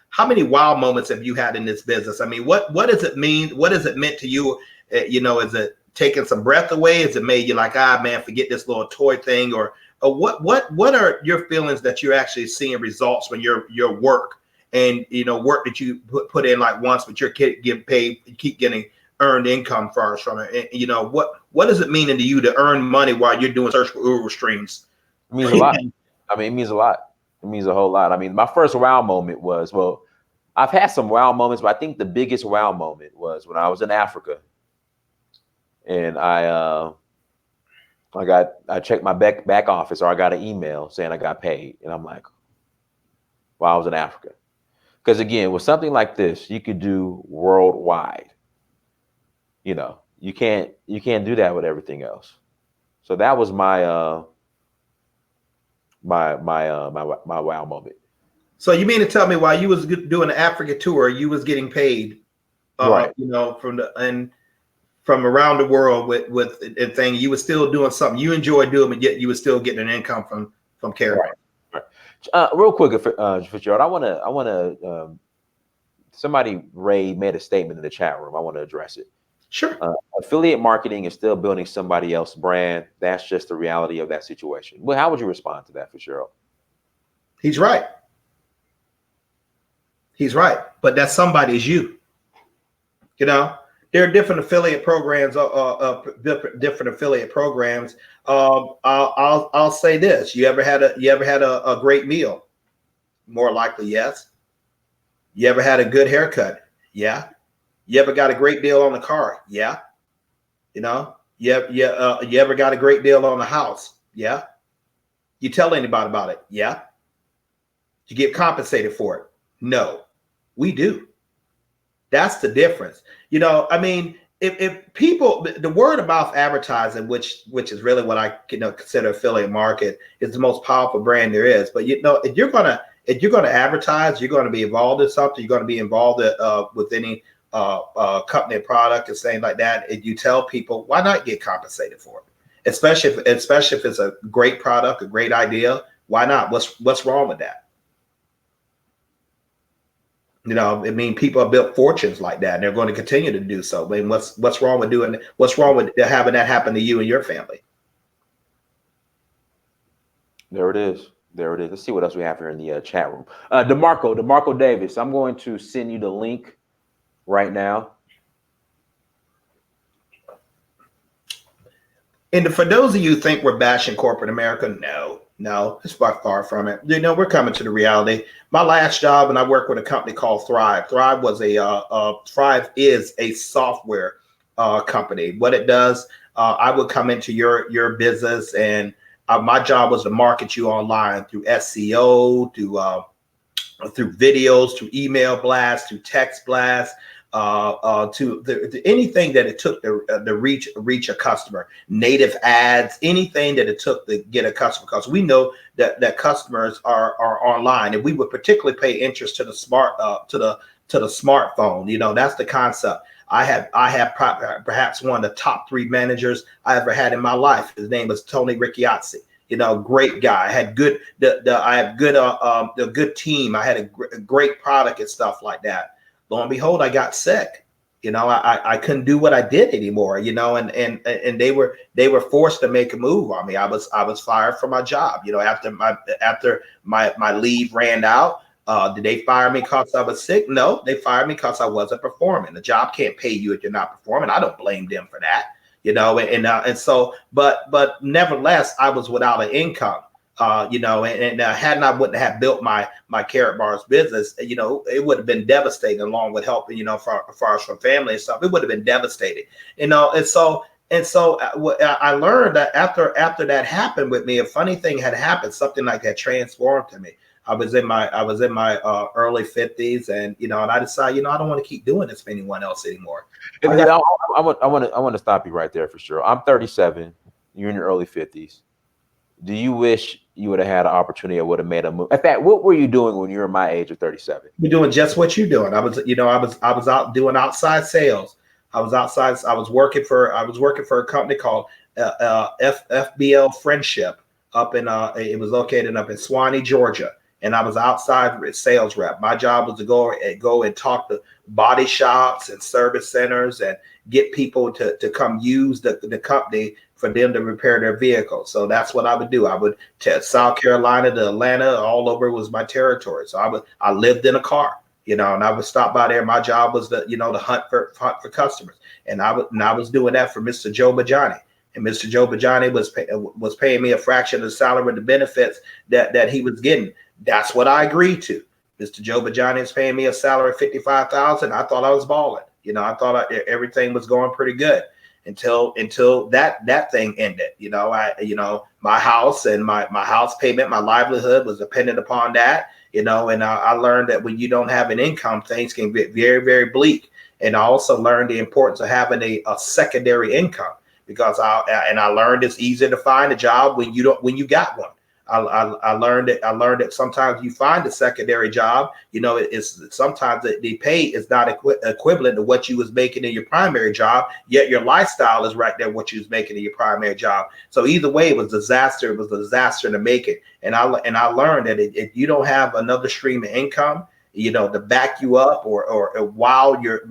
how many wow moments have you had in this business? I mean, what does it mean? What has it meant to you? Is it taking some breath away? Is it made you like, man, forget this little toy thing? Or what are your feelings that you're actually seeing results from your work, and work that you put in like once, but you're getting paid, you keep getting earned income from it? And, what does it mean to you to earn money while you're doing search for Uru streams? It means a lot. I mean, it means a lot. It means a whole lot. I mean, my first wow moment was, well, I've had some wow moments, but I think the biggest wow moment was when I was in Africa, and I checked my back office, or I got an email saying I got paid, and I'm like, well, I was in Africa. Because again, with something like this, you could do worldwide. You can't do that with everything else. So that was my my wow moment. So you mean to tell me while you was doing the Africa tour, you was getting paid, right? From around the world with a thing, you was still doing something you enjoy doing, but yet you was still getting an income from Karatbars. Right. Real quick, Fitzgerald, I want to. Somebody made a statement in the chat room. I want to address it. Sure. Affiliate marketing is still building somebody else's brand. That's just the reality of that situation. Well, how would you respond to that, Fitzgerald? He's right. He's right. But that somebody is you. There are different affiliate programs. Different affiliate programs. I'll say this: you ever had a great meal? More likely, yes. You ever had a good haircut? Yeah. You ever got a great deal on the car? Yeah. You ever got a great deal on the house? Yeah. You tell anybody about it? Yeah. You get compensated for it? No. We do. That's the difference. If people, the word of mouth advertising, which is really what I consider affiliate market, is the most powerful brand there is. But if you're gonna advertise, you're going to be involved in something. You're going to be involved with any company product and things like that. And you tell people, why not get compensated for it? Especially if it's a great product, a great idea. Why not? What's wrong with that? People have built fortunes like that, and they're going to continue to do so. I mean, what's wrong with doing? What's wrong with having that happen to you and your family? There it is. Let's see what else we have here in the chat room. DeMarco Davis, I'm going to send you the link right now. And for those of you who think we're bashing corporate America, no, it's far from it. We're coming to the reality. My last job, and I worked with a company called Thrive. Thrive is a software company. What it does, I would come into your business, and my job was to market you online through SEO, through videos, through email blasts, through text blasts, to anything that it took to reach a customer, native ads, anything that it took to get a customer. Because we know that customers are online, and we would particularly pay interest to the smartphone. That's the concept. I had perhaps one of the top 3 managers I ever had in my life. His name was Tony Ricciazzi. You know, great guy. I had good the good team. I had a great product and stuff like that. Lo and behold, I got sick. You know, I couldn't do what I did anymore. You know, and they were forced to make a move on me. I was fired from my job. You know, after my leave ran out. Did they fire me because I was sick? No, they fired me because I wasn't performing. The job can't pay you if you're not performing. I don't blame them for that. You know, and so, but nevertheless, I was without an income. You know, and I wouldn't have built my Karatbars business, you know, it would have been devastating, along with helping, you know, for family and stuff. It would have been devastating, you know. And so I learned that after that happened with me, a funny thing had happened. Something like that transformed to me. I was in my early 50s, and you know, and I decided, you know, I don't want to keep doing this for anyone else anymore. I want to stop you right there for sure. I'm 37. You're in your early 50s. Do you wish you would have had an opportunity or would have made a move? In fact, what were you doing when you were my age of 37? You're doing just what you're doing. I was out doing outside sales. I was working for a company called FBL Friendship up in it was located up in Swanee, Georgia. And I was outside sales rep. My job was to go and talk to body shops and service centers and get people to come use the company for them to repair their vehicles. So that's what I would do. I would to South Carolina to Atlanta, all over was my territory. So I lived in a car, you know, and I would stop by there. My job was to hunt for customers, and I was doing that for Mr. Joe Bajani. And Mr. Joe Bajani was paying me a fraction of the salary and the benefits that he was getting. That's what I agreed to. Mr. Joe Bajani is paying me a salary of $55,000. I thought I was balling. You know, I thought everything was going pretty good until that thing ended. You know, my house and my house payment, my livelihood was dependent upon that. You know, and I learned that when you don't have an income, things can get very, very bleak. And I also learned the importance of having a secondary income, because I learned it's easier to find a job when you got one. I learned that sometimes you find a secondary job, you know, it's sometimes the pay is not equivalent to what you was making in your primary job, yet your lifestyle is right there what you was making in your primary job. So either way, it was disaster. It was a disaster to make it. And I learned that if you don't have another stream of income, you know, to back you up, or while you're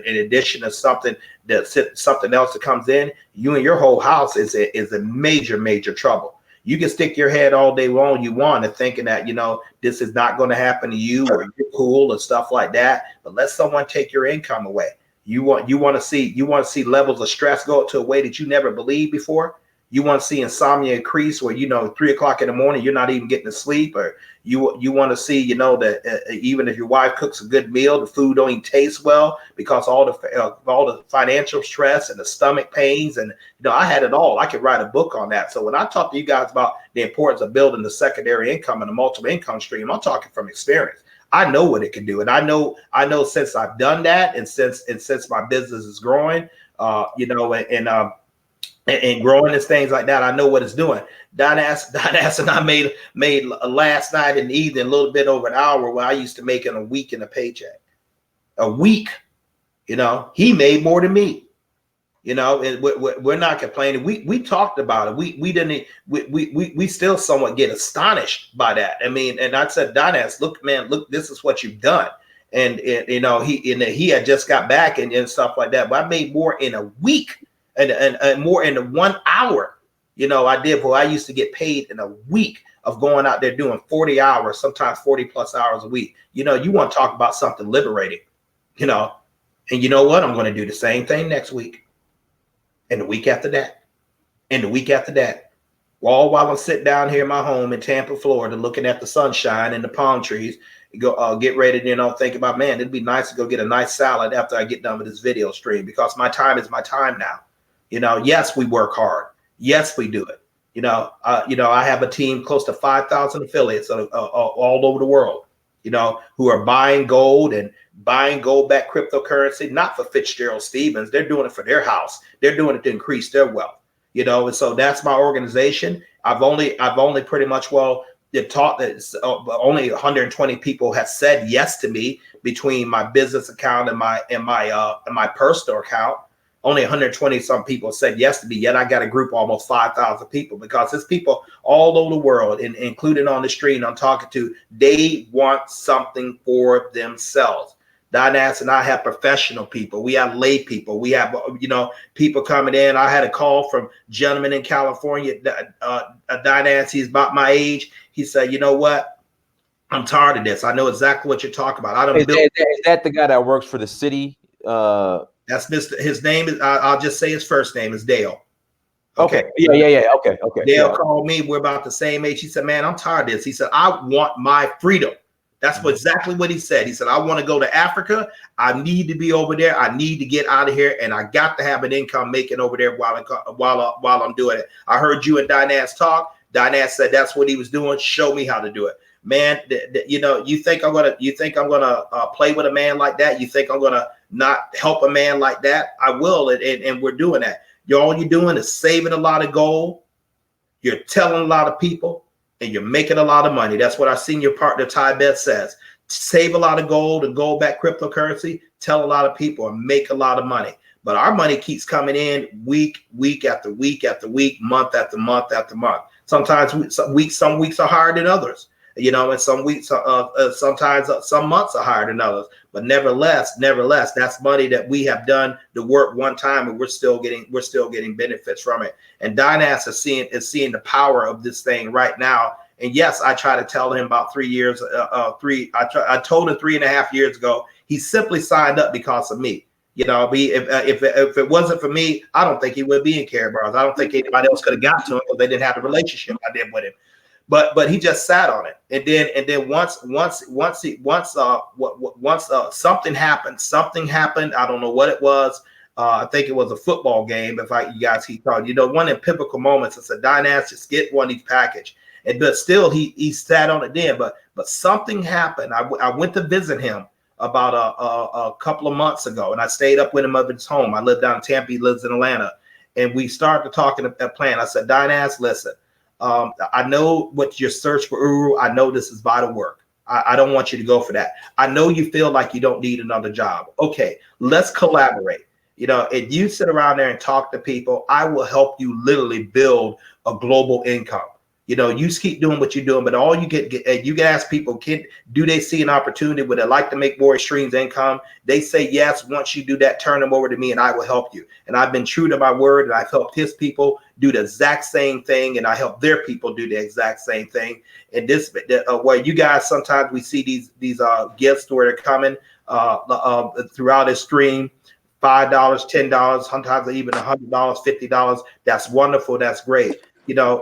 in addition to something else that comes in, you and your whole house is a major trouble. You can stick your head all day long you want and thinking that, you know, this is not going to happen to you, or you're cool, or stuff like that. But let someone take your income away. You want to see levels of stress go up to a way that you never believed before. You want to see insomnia increase, where, you know, 3 o'clock in the morning, you're not even getting to sleep, or you want to see, you know, that even if your wife cooks a good meal, the food don't even taste well because all the financial stress and the stomach pains. And, you know, I had it all. I could write a book on that. So when I talk to you guys about the importance of building the secondary income and a multiple income stream, I'm talking from experience. I know what it can do. And I know since I've done that, and since my business is growing, you know, and growing and things like that, I know what it's doing. Donass and I made last night in the evening a little bit over an hour, where I used to make in a week in a paycheck. A week, you know, he made more than me. You know, and we're not complaining. We talked about it. We still somewhat get astonished by that. I mean, and I said, Donass, look, this is what you've done. And you know, he had just got back and stuff like that. But I made more in a week. And more in the 1 hour, you know, I did. Well, I used to get paid in a week of going out there doing 40 hours, sometimes 40 plus hours a week. You know, you want to talk about something liberating, you know, and you know what? I'm going to do the same thing next week, and the week after that, and the week after that. All while I'm sitting down here in my home in Tampa, Florida, looking at the sunshine and the palm trees, get ready to, you know, think about, man, it'd be nice to go get a nice salad after I get done with this video stream, because my time is my time now. You know, yes, we work hard. Yes, we do it. You know, I have a team close to 5,000 affiliates all over the world, you know, who are buying gold and buying gold-backed cryptocurrency, not for Fitzgerald Stephens. They're doing it for their house. They're doing it to increase their wealth, you know. And so that's my organization. I've only pretty much, it taught that only 120 people have said yes to me between my business account and my personal account. Only 120 some people said yes to me, yet I got a group of almost 5,000 people, because there's people all over the world, and including on the street I'm talking to, they want something for themselves. Dynas and I have professional people. We have lay people. We have, people coming in. I had a call from a gentleman in California, Dynas, he's about my age. He said, you know what? I'm tired of this. I know exactly what you're talking about. Is that the guy that works for the city? That's his name is, I'll just say his first name is Dale. Okay. Yeah. Okay. Dale called me. We're about the same age. He said, man, I'm tired of this. He said, I want my freedom. That's exactly what he said. He said, I want to go to Africa. I need to be over there. I need to get out of here. And I got to have an income making over there while I'm doing it. I heard you and Dynas talk. Dynas said that's what he was doing. Show me how to do it. Man, you think I'm gonna play with a man like that? You think I'm gonna not help a man like that? I will, and we're doing that. All you're doing is saving a lot of gold. You're telling a lot of people, and you're making a lot of money. That's what our senior partner Ty Beth says. Save a lot of gold and gold-backed cryptocurrency. Tell a lot of people and make a lot of money. But our money keeps coming in week after week after week, month after month after month. Sometimes some weeks are higher than others. And some weeks, sometimes some months are higher than others. But nevertheless, that's money that we have done the work one time, and we're still getting benefits from it. And Dynas is seeing the power of this thing right now. And yes, I try to tell him about 3 years. I told him 3.5 years ago. He simply signed up because of me. If it wasn't for me, I don't think he would be in Karatbars. I don't think anybody else could have got to him, because they didn't have the relationship I did with him. But he just sat on it, and then once something happened. I don't know what it was. I think it was a football game. You guys keep talking, one of the pivotal moments. I said, Dynas, just get one of these package. But still, he sat on it then. But something happened. I went to visit him about a couple of months ago, and I stayed up with him at his home. I live down in Tampa. He lives in Atlanta, and we started talking a plan. I said, Dynas, listen. I know what your search for Uru. I know this is vital work. I don't want you to go for that. I know you feel like you don't need another job. Okay, let's collaborate. If you sit around there and talk to people, I will help you literally build a global income. You just keep doing what you're doing, but all you you can ask people, do they see an opportunity where they like to make more streams income? They say yes. Once you do that, turn them over to me and I will help you. And I've been true to my word, and I've helped his people do the exact same thing, and I help their people do the exact same thing. And this, where you guys, sometimes we see these gifts where they're coming throughout his stream, $5, $10, sometimes even $100, $50. That's wonderful. That's great.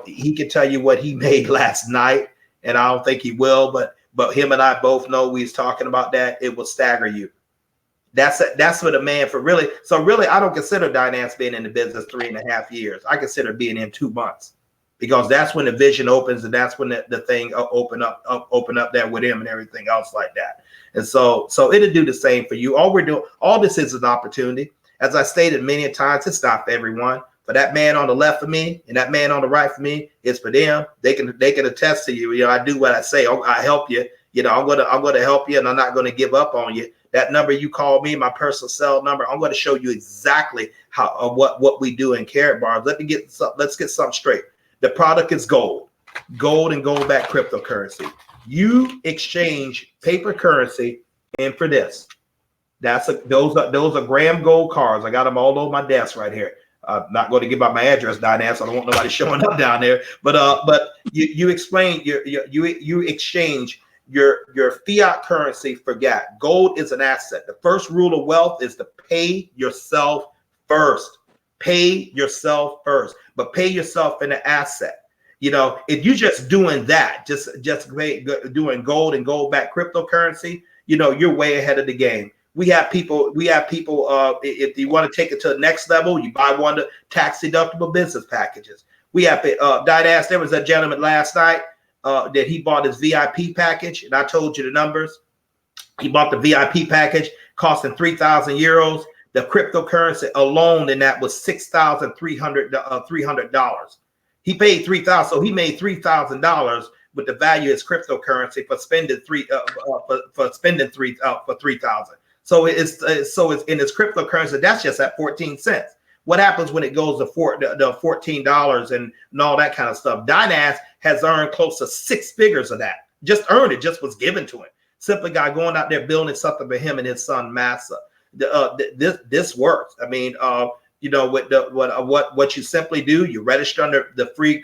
He can tell you what he made last night, and I don't think he will, but him and I both know we was talking about that. It will stagger you. That's for the man for really. So really, I don't consider Dynas being in the business 3.5 years. I consider being in 2 months, because that's when the vision opens, and that's when the thing open up there with him and everything else like that. And so it'll do the same for you. All this is an opportunity. As I stated many times, it's not for everyone. For that man on the left of me and that man on the right for me, it's for them. They can attest to you. I do what I say. I help you. I'm gonna help you, and I'm not gonna give up on you. That number you call me, my personal cell number, I'm going to show you exactly how what we do in Karatbars. Let's get something straight. The product is gold and gold-backed cryptocurrency. You exchange paper currency in for this. Those are gram gold cards. I got them all over my desk right here. I'm not going to give out my address down there, so I don't want nobody showing up down there. But you explain you exchange your fiat currency for gas. Gold is an asset. The first rule of wealth is to pay yourself first. Pay yourself first, but pay yourself in an asset. If you're just doing that, just doing gold and gold-backed cryptocurrency, you're way ahead of the game. We have people, if you want to take it to the next level, you buy one of the tax-deductible business packages. We have, Dynas, there was a gentleman last night that he bought his VIP package, and I told you the numbers. He bought the VIP package, costing 3,000 euros. The cryptocurrency alone in that was $6,300. He paid $3,000, so he made $3,000 with the value of his cryptocurrency for spending for 3,000. So it's in his cryptocurrency. That's just at 14 cents. What happens when it goes to $14 and all that kind of stuff? Dynas has earned close to 6 figures of that. Just earned it, just was given to him. Simply guy going out there building something for him and his son Massa. This works. I mean, what you simply do, you register under the free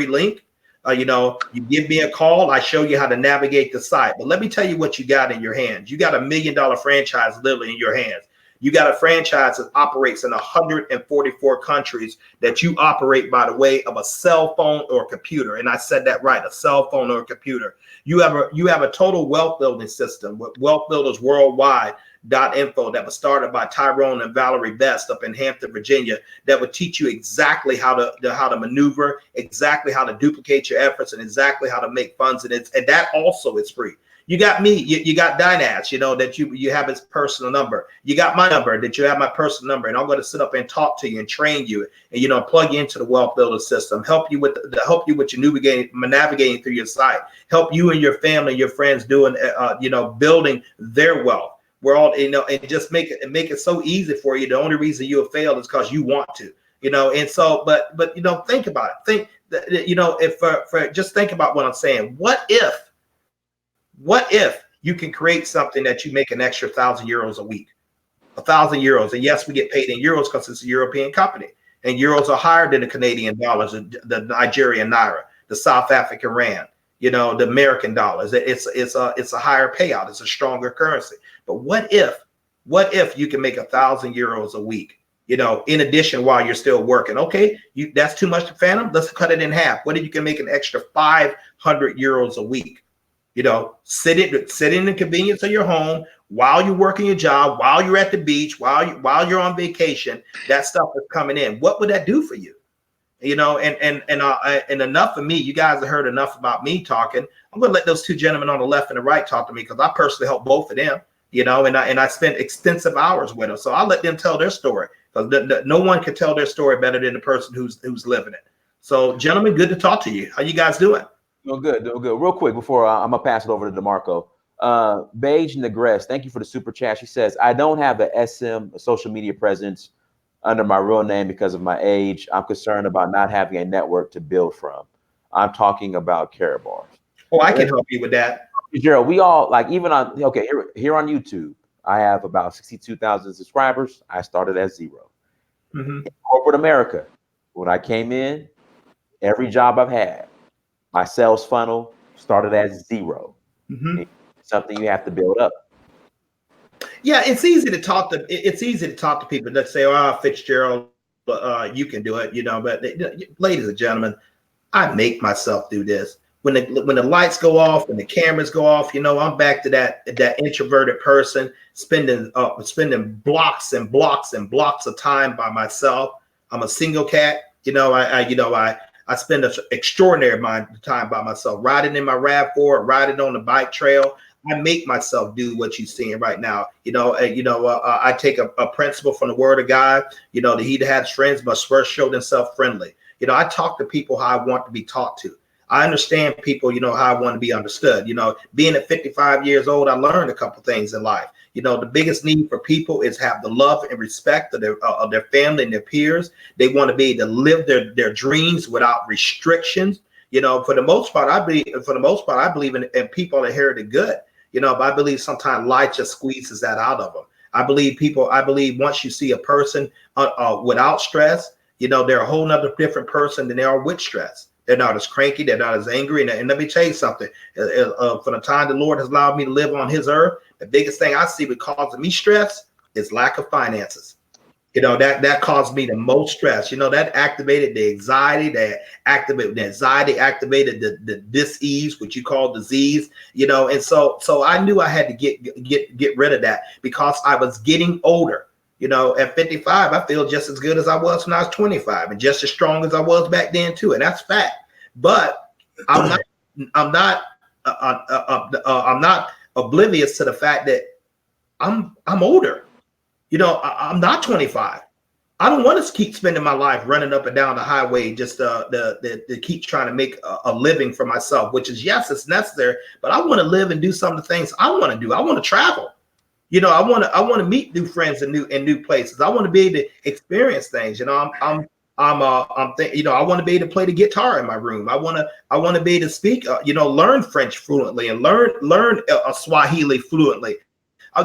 link. You give me a call. I show you how to navigate the site. But let me tell you what you got in your hands. You got $1 million franchise literally in your hands. You got a franchise that operates in 144 countries that you operate by the way of a cell phone or a computer. And I said that right, a cell phone or a computer. You have a total wealth building system with Wealth Builders Worldwide.info that was started by Tyrone and Valerie Best up in Hampton, Virginia, that would teach you exactly how to maneuver, exactly how to duplicate your efforts, and exactly how to make funds. And that also is free. You got me, you got Dynas, that you have his personal number. You got my number, that you have my personal number, and I'm going to sit up and talk to you and train you, and plug you into the Wealth Builder system, help you with your navigating through your site, help you and your family, your friends doing, building their wealth. We're all, and just make it so easy for you. The only reason you'll fail is because you want to, and so, but think about it. Just think about what I'm saying. What if you can create something that you make an extra 1,000 euros a week, 1,000 euros? And yes, we get paid in euros because it's a European company, and euros are higher than the Canadian dollars, the Nigerian naira, the South African rand, the American dollars. It's a higher payout. It's a stronger currency. But what if you can make 1,000 euros a week, in addition while you're still working? Okay, that's too much to fathom. Let's cut it in half. What if you can make an extra 500 euros a week? Sit in the convenience of your home while you're working your job, while you're at the beach, while you're on vacation. That stuff is coming in. What would that do for you? And enough of me. You guys have heard enough about me talking. I'm going to let those two gentlemen on the left and the right talk to me, because I personally help both of them. And I spent extensive hours with them. So I'll let them tell their story, because no one can tell their story better than the person who's living it. So, gentlemen, good to talk to you. How you guys doing? Doing good. Real quick before I'm gonna pass it over to DeMarco. Beige Negress, thank you for the super chat. She says, I don't have a social media presence under my real name because of my age. I'm concerned about not having a network to build from. I'm talking about Karatbars. Oh, I can help you with that. Gerald, we all even on here on YouTube, I have about 62,000 subscribers. I started at 0. Mm-hmm. In corporate America, when I came in, every job I've had, my sales funnel started at 0. Mm-hmm. It's something you have to build up. Yeah, it's easy to talk to people that say, "Oh, Fitzgerald, you can do it," But ladies and gentlemen, I make myself do this. When the lights go off, when the cameras go off, I'm back to that introverted person spending blocks and blocks and blocks of time by myself. I'm a single cat. I spend an extraordinary amount of time by myself, riding in my RAV4, riding on the bike trail. I make myself do what you're seeing right now. I take a principle from the Word of God. That he that has friends must first show themselves friendly. I talk to people how I want to be talked to. I understand people, how I want to be understood. Being at 55 years old, I learned a couple things in life. The biggest need for people is have the love and respect of their family and their peers. They want to be able to live their dreams without restrictions. For the most part, I believe in people inherited good. But I believe sometimes life just squeezes that out of them. I believe once you see a person without stress, they're a whole nother different person than they are with stress. They're not as cranky. They're not as angry. And let me tell you something. From the time the Lord has allowed me to live on his earth, the biggest thing I see causing me stress is lack of finances. That caused me the most stress. That activated the anxiety, activated the dis-ease, which you call disease, and so I knew I had to get rid of that, because I was getting older. At 55, I feel just as good as I was when I was 25, and just as strong as I was back then too, and that's fact. But I'm not oblivious to the fact that I'm older. I'm not 25. I don't want to keep spending my life running up and down the highway just to keep trying to make a living for myself, which is, yes, it's necessary, but I want to live and do some of the things I want to do. I want to travel. You know, I want to meet new friends in new places. I want to be able to experience things. You know, you know, I want to be able to play the guitar in my room. I want to be able to speak, you know, learn French fluently and learn Swahili fluently.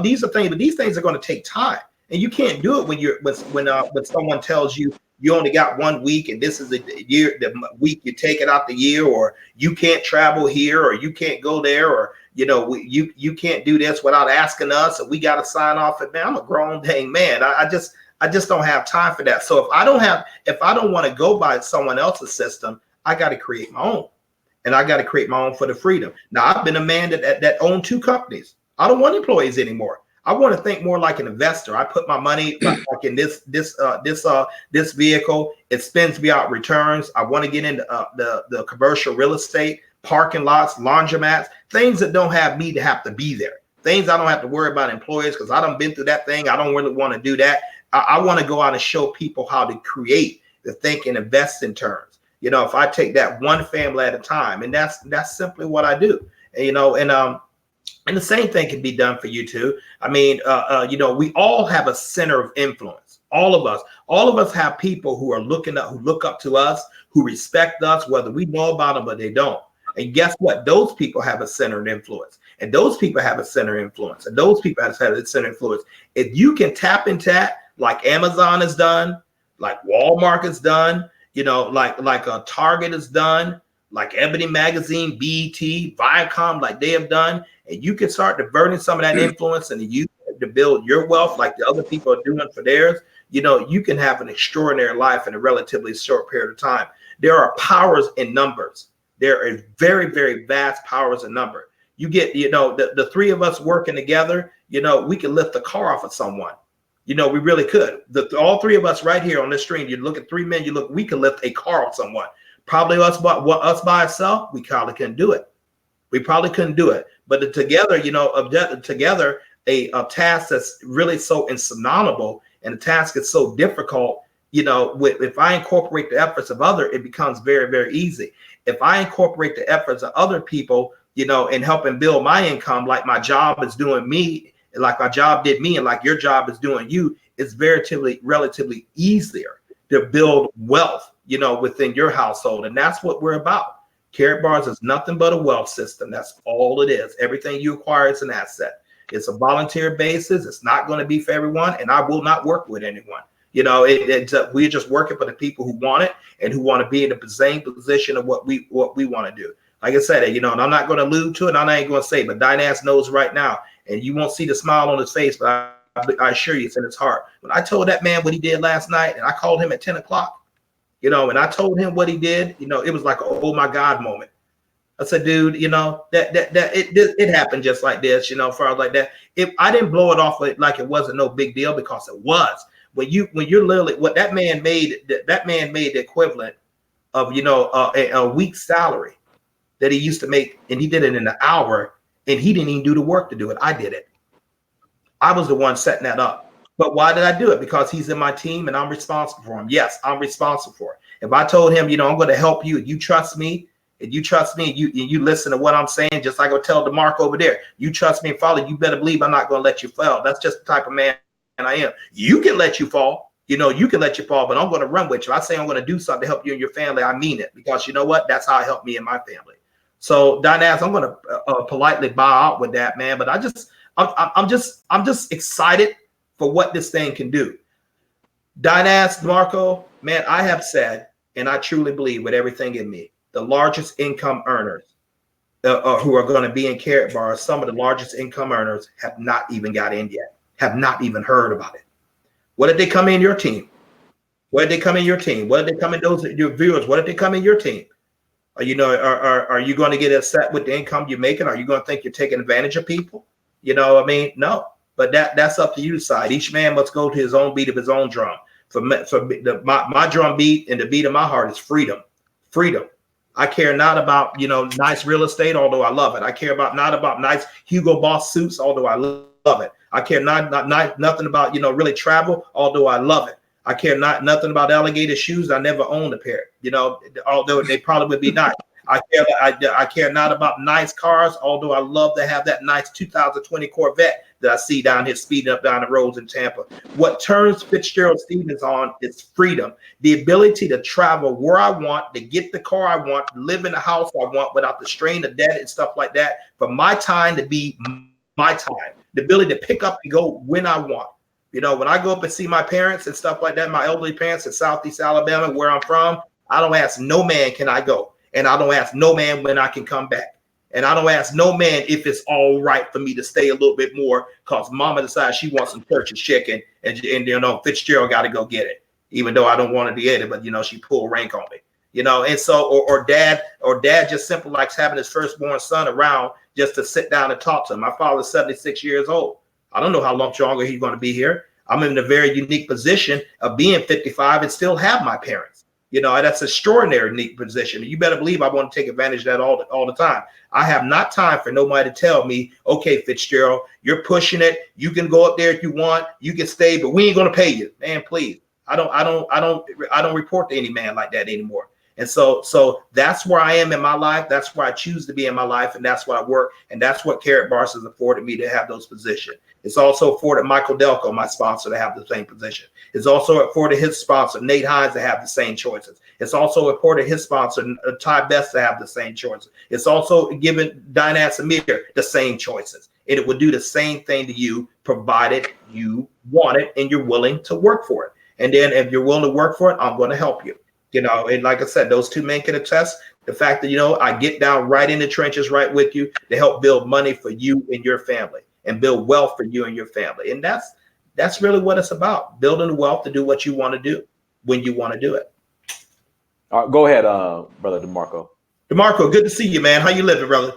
These are things, but these things are going to take time. And you can't do it when someone tells you you only got 1 week and this is the week you take it out the year, or you can't travel here, or you can't go there, or you know you can't do this without asking us, and we got to sign off. And man, I'm a grown dang man. I just don't have time for that. So if I don't want to go by someone else's system, I got to create my own, and I got to create my own for the freedom. Now I've been a man that owned 2 companies. I don't want employees anymore. I want to think more like an investor. I put my money like in this vehicle. It spins me out returns. I want to get into the commercial real estate, parking lots, laundromats, things that don't have me to have to be there. Things I don't have to worry about employees, because I done been through that thing. I don't really want to do that. I want to go out and show people how to create, to think and invest in terms. You know, if I take that one family at a time, and that's simply what I do. And, you know, and the same thing can be done for you too. I mean, you know, we all have a center of influence. All of us have people who look up to us, who respect us, whether we know about them or they don't. And guess what? Those people have a center of influence, and those people have a center of influence, and those people have a center of influence. If you can tap into that, like Amazon has done, like Walmart has done, you know, like Target has done, like Ebony Magazine, BET, Viacom, like they have done, and you can start diverting some of that influence and use it to build your wealth like the other people are doing for theirs. You know, you can have an extraordinary life in a relatively short period of time. There are powers in numbers. There are very, very vast powers in number. You get, you know, the 3 of us working together, you know, we can lift the car off of someone. You know, we really could. All 3 of us right here on this stream, you look at 3 men, we can lift a car off someone. Probably us by ourselves, we probably couldn't do it. We probably couldn't do it. But together, you know, together, a task that's really so insurmountable, and a task that's so difficult, you know, if I incorporate the efforts of others, it becomes very, very easy. If I incorporate the efforts of other people, you know, and helping build my income, like my job is doing me, like my job did me, and like your job is doing you, it's relatively easier to build wealth, you know, within your household. And that's what we're about. Karatbars is nothing but a wealth system. That's all it is. Everything you acquire is an asset. It's a volunteer basis. It's not going to be for everyone, and I will not work with anyone. You know, we're just working for the people who want it and who want to be in the same position of what we want to do. Like I said, you know, and I'm not going to allude to it. And I ain't going to say, but Dynas knows right now, and you won't see the smile on his face, but I assure you, it's in his heart. When I told that man what he did last night, and I called him at 10 o'clock. You know, and I told him what he did, you know, it was like a oh my God moment. I said, dude, you know, it happened just like this, you know, for like that. If I didn't blow it off like it wasn't no big deal, because it was. When you're literally, what that man made the equivalent of, you know, a week's salary that he used to make, and he did it in an hour, and he didn't even do the work to do it. I did it. I was the one setting that up. But why did I do it? Because he's in my team and I'm responsible for him. Yes, I'm responsible for it. If I told him, you know, I'm going to help you, and you trust me, and you listen to what I'm saying, just like I would tell DeMarco over there, you trust me and follow, you better believe I'm not going to let you fall. That's just the type of man I am. You can let you fall, you know, you can let you fall, but I'm going to run with you. I say I'm going to do something to help you and your family, I mean it, because you know what? That's how it helped me and my family. So Dynas, I'm going to politely bow out with that, man. But I'm just excited for what this thing can do. Dynas, Marco, man, I have said, and I truly believe with everything in me, the largest income earners who are going to be in Karatbars, some of the largest income earners have not even got in yet, have not even heard about it. What did they come in your team? What did they come in your team? What did they come in those your viewers? What did they come in your team? Are you going to get upset with the income you're making? Are you going to think you're taking advantage of people? You know what I mean? No. But that's up to you to decide. Each man must go to his own beat of his own drum. My drum beat and the beat of my heart is freedom. Freedom. I care not about, you know, nice real estate, although I love it. I care not about nice Hugo Boss suits, although I love it. I care nothing about, you know, really travel, although I love it. I care nothing about alligator shoes. I never owned a pair, you know, although they probably would be nice. I care not about nice cars, although I love to have that nice 2020 Corvette that I see down here speeding up down the roads in Tampa. What turns Fitzgerald Stephens on is freedom, the ability to travel where I want, to get the car I want, live in the house I want without the strain of debt and stuff like that. For my time to be my time, the ability to pick up and go when I want. You know, when I go up and see my parents and stuff like that, my elderly parents in Southeast Alabama, where I'm from, I don't ask no man, can I go? And I don't ask no man when I can come back. And I don't ask no man if it's all right for me to stay a little bit more because mama decides she wants some church's chicken and you know, Fitzgerald got to go get it, even though I don't want to get it, but, you know, she pulled rank on me, you know. And so, or dad just simply likes having his firstborn son around just to sit down and talk to him. My father's 76 years old. I don't know how much longer he's going to be here. I'm in a very unique position of being 55 and still have my parents. You know, that's an extraordinary unique position. You better believe I want to take advantage of that all the time. I have not time for nobody to tell me, okay, Fitzgerald, you're pushing it. You can go up there if you want. You can stay, but we ain't going to pay you, man. Please, I don't report to any man like that anymore. And so that's where I am in my life. That's where I choose to be in my life, and that's where I work. And that's what Karatbars has afforded me to have those positions. It's also afforded Michael Delco, my sponsor, to have the same position. It's also afforded his sponsor, Nate Hines, to have the same choices. It's also afforded his sponsor, Ty Best, to have the same choices. It's also given Dinah Samir the same choices. And it would do the same thing to you, provided you want it and you're willing to work for it. And then if you're willing to work for it, I'm going to help you. You know, and like I said, those two men can attest the fact that, you know, I get down right in the trenches right with you to help build money for you and your family and build wealth for you and your family. And that's really what it's about, building wealth to do what you want to do when you want to do it. All right, go ahead, brother DeMarco. DeMarco, good to see you, man. How you living, brother?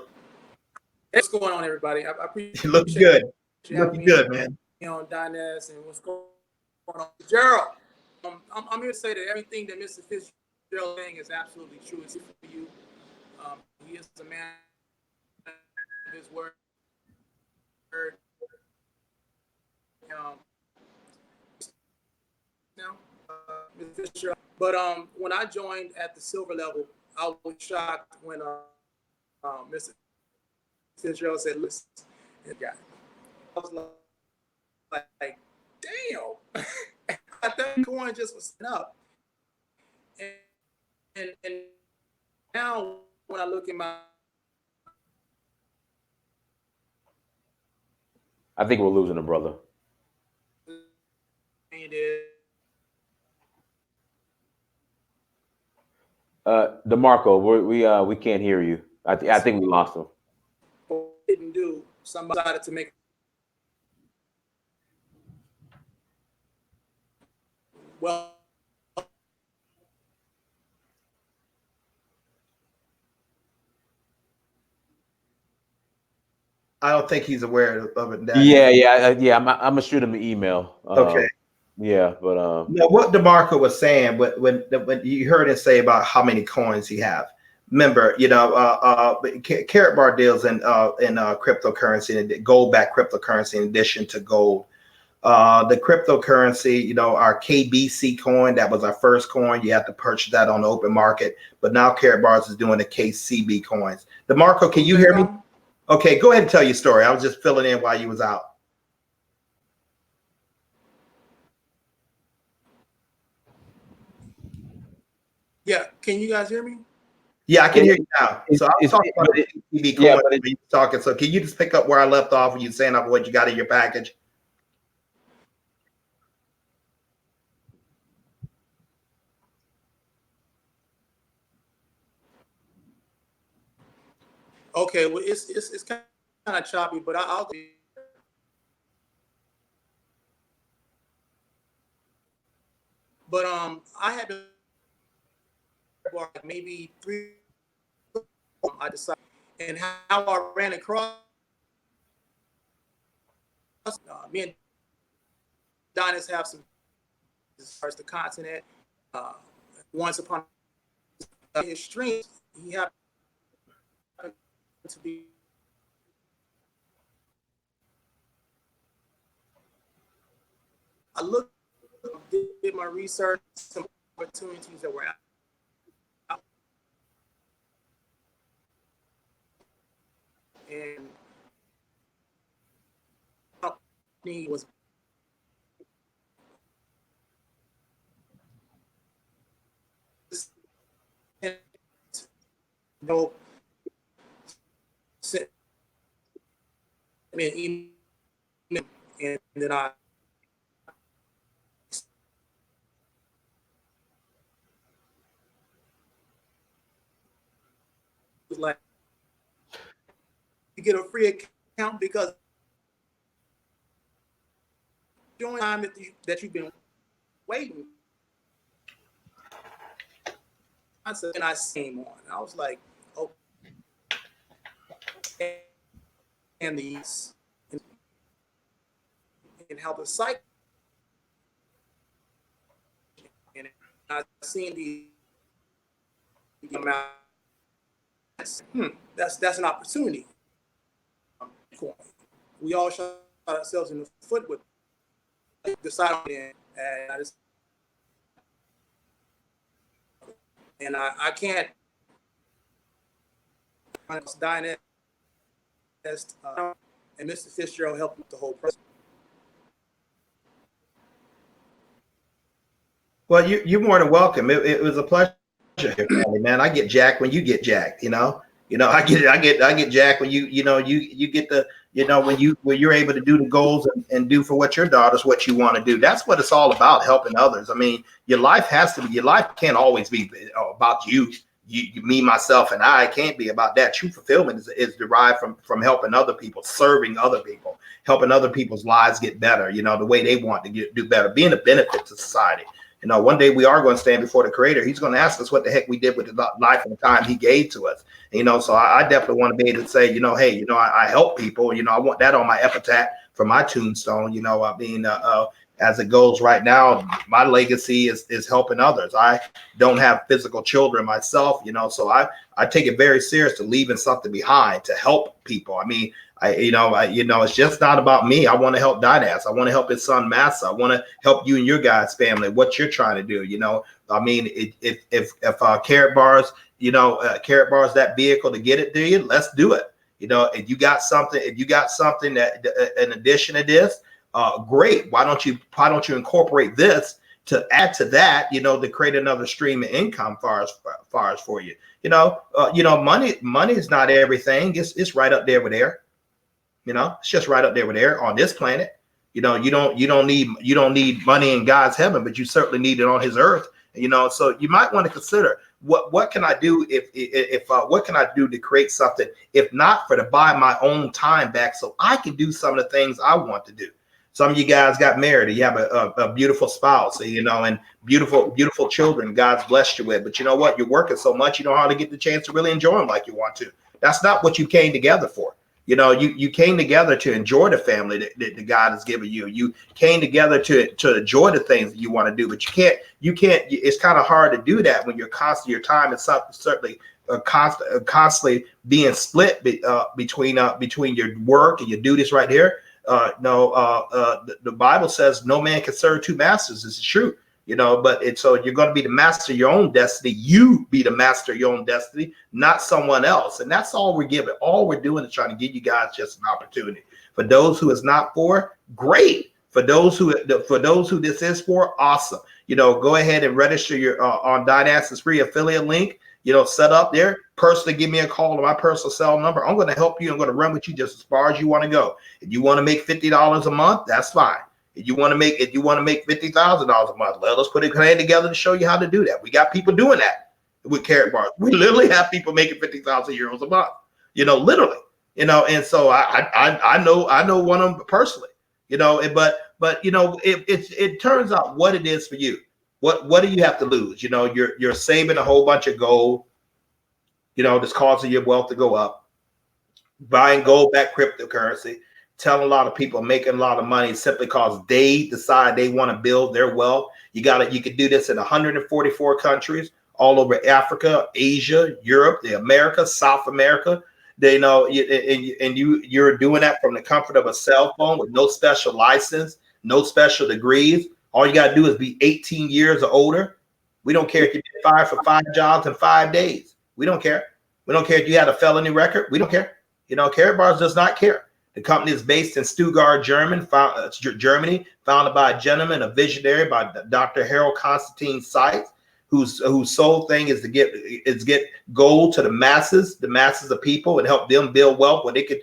What's going on, everybody? I appreciate you looking good. Looking good, man. On Dinez and what's going on, Gerald. I'm here to say that everything that Mr. Fitzgerald is saying is absolutely true. It's for you. He is a man of his word. Mr. Fitzgerald. But when I joined at the silver level, I was shocked when Mr. Fitzgerald said, "Listen, guy." I was like, damn. I think coin just was set up. And now when I look at my, I think we're losing a brother. DeMarco, we can't hear you. I think we lost him. Didn't do. Somebody decided to make. Well, I don't think he's aware of it. Yeah. I'm gonna shoot him an email. Okay. Yeah, but now what DeMarco was saying, when you heard him say about how many coins he have. Remember, you know, Karatbar deals in cryptocurrency and gold-backed cryptocurrency in addition to gold. The cryptocurrency, you know, our KBC coin, that was our first coin. You have to purchase that on the open market. But now Karatbars is doing the KCB coins. DeMarco, can you hear me? Okay, go ahead and tell your story. I was just filling in while you was out. Yeah, can you guys hear me? Yeah, I can hear you now. So I was talking about the KCB coin when you were talking. So can you just pick up where I left off when you saying about what you got in your package? Okay, well, it's kind of choppy, but I'll. But I had to maybe 3. I decided, and how I ran across. Me and Donis have some as far as the continent. Once upon his streams, he happened to be. I looked did my research, some opportunities that were out. And company was no sent me an email, and then I was like, you get a free account because during the time that you've been waiting. I said, and I came on. I was like, oh, and these and how the site, and I seen the amount. That's an opportunity. We all shot ourselves in the foot with deciding, and I just. And I can't dine and Mr. Fitzgerald helped with the whole process. Well, you're more than welcome. It was a pleasure, man. I get jacked when you get jacked. I get jacked when you get the when you're able to do the goals and do for what your daughters what you want to do. That's what it's all about, helping others. I mean, your life can't always be about you, me, myself, and I. It can't be about that. True fulfillment is derived from helping other people, serving other people, helping other people's lives get better, the way they want to do better, being a benefit to society. One day we are going to stand before the Creator. He's going to ask us what the heck we did with the life and the time He gave to us. So I definitely want to be able to say, hey, I help people. I want that on my epitaph for my tombstone. As it goes right now, my legacy is helping others. I don't have physical children myself, so I take it very serious to leaving something behind to help people. I mean, it's just not about me. I want to help Dynas. I want to help his son Massa. I want to help you and your guys' family. What you're trying to do, I mean, if Karatbars, Karatbars, that vehicle to get it to you, let's do it. If you got something that in addition to this, great. Why don't you incorporate this to add to that? To create another stream of income far as for you. Money is not everything. It's right up there with air. It's just right up there with air on this planet. You don't need money in God's heaven, but you certainly need it on His earth. So you might want to consider what can I do if what can I do to create something, if not to buy my own time back so I can do some of the things I want to do. Some of you guys got married. You have a beautiful spouse, and beautiful children God's blessed you with. But you know what? You're working so much, you don't hardly get the chance to really enjoy them like you want to. That's not what you came together for. You came together to enjoy the family that God has given you. You came together to enjoy the things that you want to do, but you can't. It's kind of hard to do that when your time is certainly constantly being split between your work and your duties right here. The Bible says no man can serve two masters. It's true. So you're going to be the master of your own destiny. You be the master of your own destiny, not someone else. And that's all we're giving. All we're doing is trying to give you guys just an opportunity. For those who it's not for, great. For those who this is for, awesome. Go ahead and register your on Dynas's free affiliate link. Set up there. Personally, give me a call to my personal cell number. I'm going to help you. I'm going to run with you just as far as you want to go. If you want to make $50 a month, that's fine. If you want to make $50,000 a month, let us put a plan together to show you how to do that. We got people doing that with Karatbars. We literally have people making 50,000 euros a month. Literally. And so I know one of them personally. But it turns out what it is for you. What do you have to lose? You're saving a whole bunch of gold. That's causing your wealth to go up. Buying gold-backed cryptocurrency. Telling a lot of people making a lot of money simply because they decide they want to build their wealth. You could do this in 144 countries all over Africa, Asia, Europe, the Americas, South America. You're doing that from the comfort of a cell phone with no special license, no special degrees. All you got to do is be 18 years or older. We don't care if you get fired for 5 jobs in 5 days. We don't care. We don't care if you had a felony record. We don't care. You know, Karatbars does not care. The company is based in Stuttgart, Germany, founded by a gentleman, a visionary, by Dr. Harold Constantine Seitz, whose sole thing is to get gold to the masses of people, and help them build wealth where they can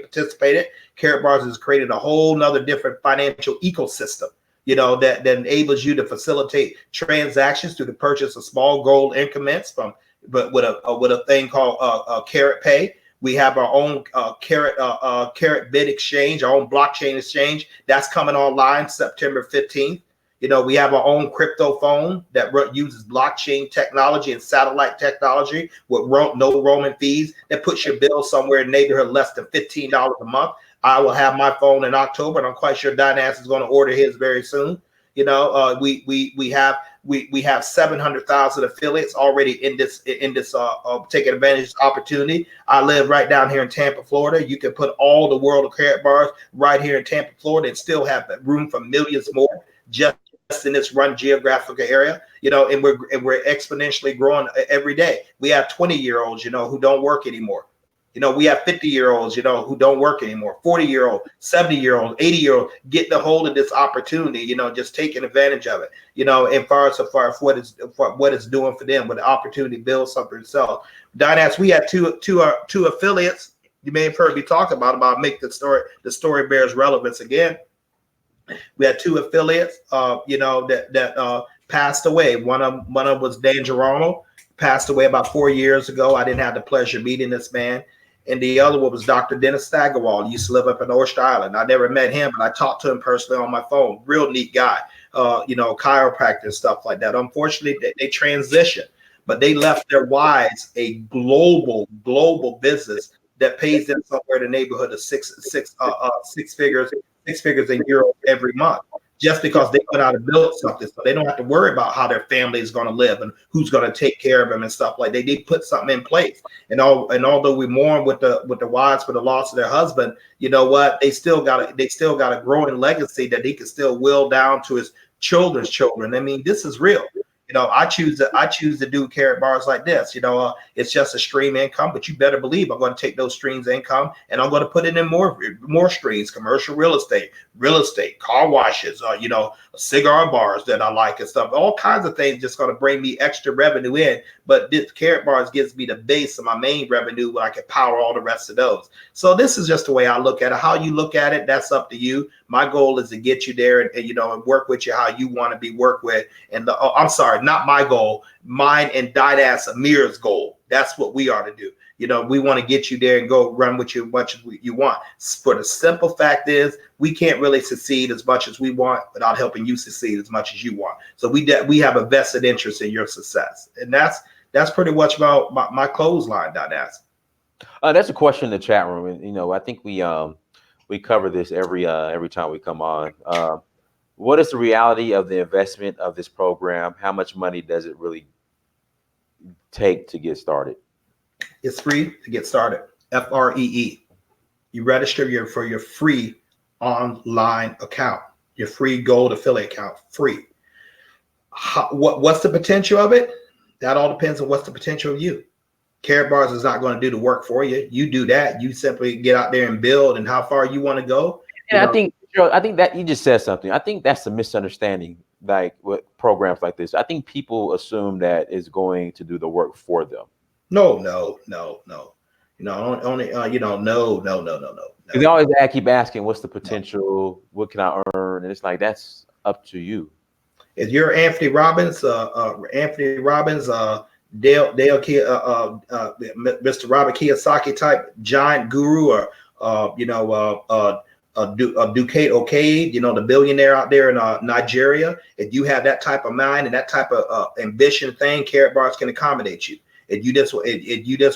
participate in. Karatbars has created a whole nother different financial ecosystem, you know, that enables you to facilitate transactions through the purchase of small gold increments but with a thing called Karat Pay. We have our own Karat Bit exchange, our own blockchain exchange that's coming online September 15th. You know, we have our own crypto phone that uses blockchain technology and satellite technology with no roaming fees. That puts your bill somewhere in the neighborhood less than $15 a month. I will have my phone in October, and I'm quite sure Dynas is going to order his very soon. You know, we have 700,000 affiliates already in this taking advantage of this opportunity. I live right down here in Tampa, Florida. You can put all the world of Karatbars right here in Tampa, Florida, and still have room for millions more just in this one geographical area. You know, and we're exponentially growing every day. We have 20-year-olds, you know, who don't work anymore. You know, we have 50-year-olds, you know, who don't work anymore, 40-year-old, 70-year-old, 80-year-old, getting a hold of this opportunity, you know, just taking advantage of it, you know, and so far as what it's doing for them, with the opportunity to build something themselves. Dynas, we had two affiliates. You may have heard me talk about make the story bears relevance again. We had 2 affiliates, you know, that passed away. One of them was Dan Geronimo, passed away about 4 years ago. I didn't have the pleasure of meeting this man. And the other one was Dr. Dennis Staggerwall. He used to live up in Oyster Island. I never met him, but I talked to him personally on my phone. Real neat guy, you know, chiropractor and stuff like that. Unfortunately, they transitioned, but they left their wives a global business that pays them somewhere in the neighborhood of six figures in euros every month, just because they went out and built something, so they don't have to worry about how their family is going to live and who's going to take care of them and stuff like that. They put something in place. And although we mourn with the wives for the loss of their husband, you know what? They still got a growing legacy that he can still will down to his children's children. I mean, this is real. You know, I choose to do Karatbars like this. You know, it's just a stream income, but you better believe I'm going to take those streams income and I'm going to put it in more streams: commercial real estate, car washes, you know, cigar bars that I like and stuff. All kinds of things just going to bring me extra revenue in. But this Karatbars gives me the base of my main revenue where I can power all the rest of those. So this is just the way I look at it. How you look at it, that's up to you. My goal is to get you there and you know, and work with you how you want to be worked with. And I'm sorry, not my goal, mine and Dynas Amir's goal. That's what we are to do. You know, we want to get you there and go run with you as much as you want. For the simple fact is, we can't really succeed as much as we want without helping you succeed as much as you want. So we have a vested interest in your success, and that's pretty much about my clothesline, Dynas. That's a question in the chat room, and you know, I think we cover this every time we come on. What is the reality of the investment of this program? How much money does it really take to get started? It's free to get started. FREE. You register for your free online account, your free gold affiliate account, free. What's the potential of it? That all depends on what's the potential of you. Karatbars is not going to do the work for you. You do that. You simply get out there and build, and how far you want to go. Yeah, I think that you just said something. I think that's a misunderstanding. Like with programs like this, I think people assume that it's going to do the work for them. No. You know, only no. They always keep asking, "What's the potential? What can I earn?" And it's like, that's up to you. If you're Anthony Robbins, Dale, Mr. Robert Kiyosaki type giant guru, or Ducate Okade, you know, the billionaire out there in Nigeria. If you have that type of mind and that type of ambition thing, Karatbars can accommodate you. If you just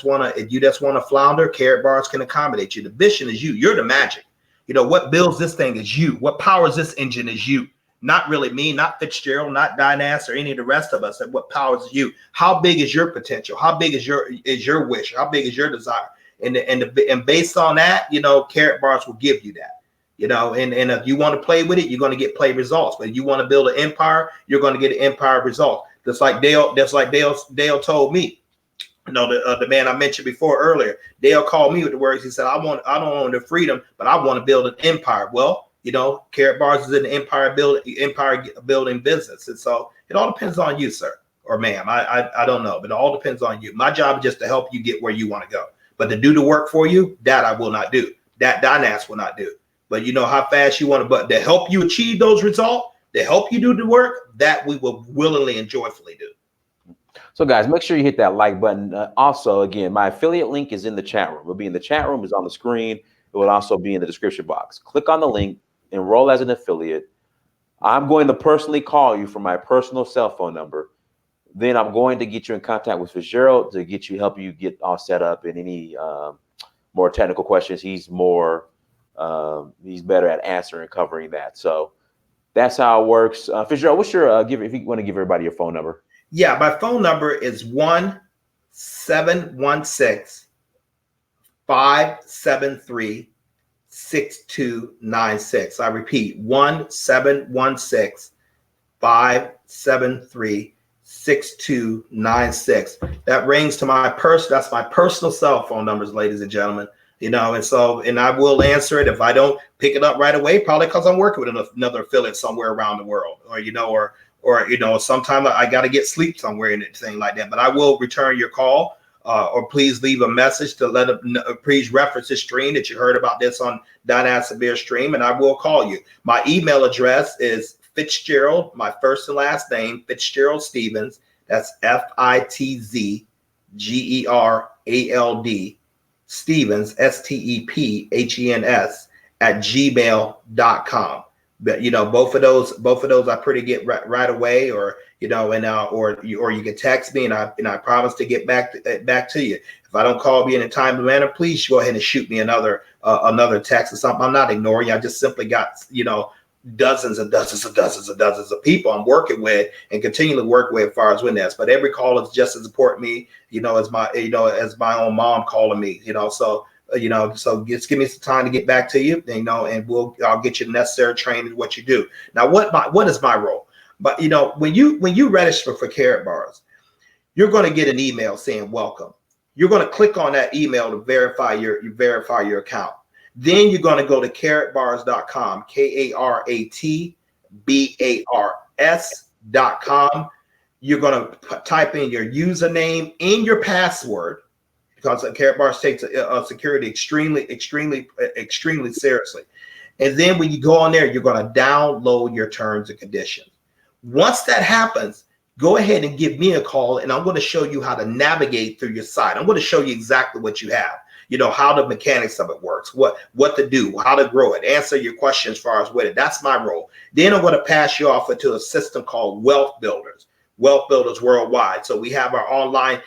want to flounder, Karatbars can accommodate you. The vision is you. You're the magic. You know what builds this thing is you. What powers this engine is you. Not really me, not Fitzgerald, not Dynas, or any of the rest of us. And what powers you? How big is your potential? How big is your wish? How big is your desire? And based on that, you know, Karatbars will give you that. You know, and if you want to play with it, you're going to get play results. But if you want to build an empire, you're going to get an empire result. Just like Dale told me. You know, the man I mentioned before earlier, Dale called me with the words. He said, I don't want the freedom, but I want to build an empire. Well, you know, Karatbars is an empire building business. And so it all depends on you, sir, or ma'am. I don't know, but it all depends on you. My job is just to help you get where you want to go. But to do the work for you, that I will not do. That Dynas will not do. But you know how fast you want to, but to help you achieve those results, to help you do the work, that we will willingly and joyfully do. So guys, make sure you hit that like button. Also, again, my affiliate link is in the chat room. It'll be in the chat room, it's on the screen. It will also be in the description box. Click on the link, enroll as an affiliate. I'm going to personally call you from my personal cell phone number. Then I'm going to get you in contact with Fitzgerald to help you get all set up, and any more technical questions. He's better at answering and covering that. So that's how it works. Fitzgerald, what's your if you want to give everybody your phone number? Yeah, my phone number is 1-716-573-6296. I repeat, 1-716-573-6296. That rings to that's my personal cell phone numbers, ladies and gentlemen. You know, and I will answer it if I don't pick it up right away, probably because I'm working with another affiliate somewhere around the world, or you know, sometimes I got to get sleep somewhere and anything like that. But I will return your call, or please leave a message to let them know, please reference this stream that you heard about this on Dynas Severe stream, and I will call you. My email address is Fitzgerald, my first and last name, Fitzgerald Stephens. That's FITZGERALD. Stephens, STEPHENS @gmail.com. But you know, both of those I pretty get right away, or you know, and or you can text me, and I promise to get back to you. If I don't call you in a timely manner, please go ahead and shoot me another text or something. I'm not ignoring you. I just simply got, you know, dozens and dozens and dozens and dozens of people I'm working with and continually work with as far as witness. But every call is just as important to me, you know, as my own mom calling me, you know. So so just give me some time to get back to you, you know, and I'll get you the necessary training what you do. Now, what is my role? But you know, when you register for Karatbars, you're going to get an email saying welcome. You're going to click on that email to verify your account. Then you're going to go to karatbars.com, KARATBARS.com. You're going to type in your username and your password, because Karatbars takes security extremely seriously. And then when you go on there, you're going to download your terms and conditions. Once that happens, go ahead and give me a call, and I'm going to show you how to navigate through your site. I'm going to show you exactly what you have. You know, how the mechanics of it works, what to do, how to grow it, answer your questions as far as with it. That's my role. Then I'm going to pass you off into a system called Wealth Builders Worldwide. So we have our online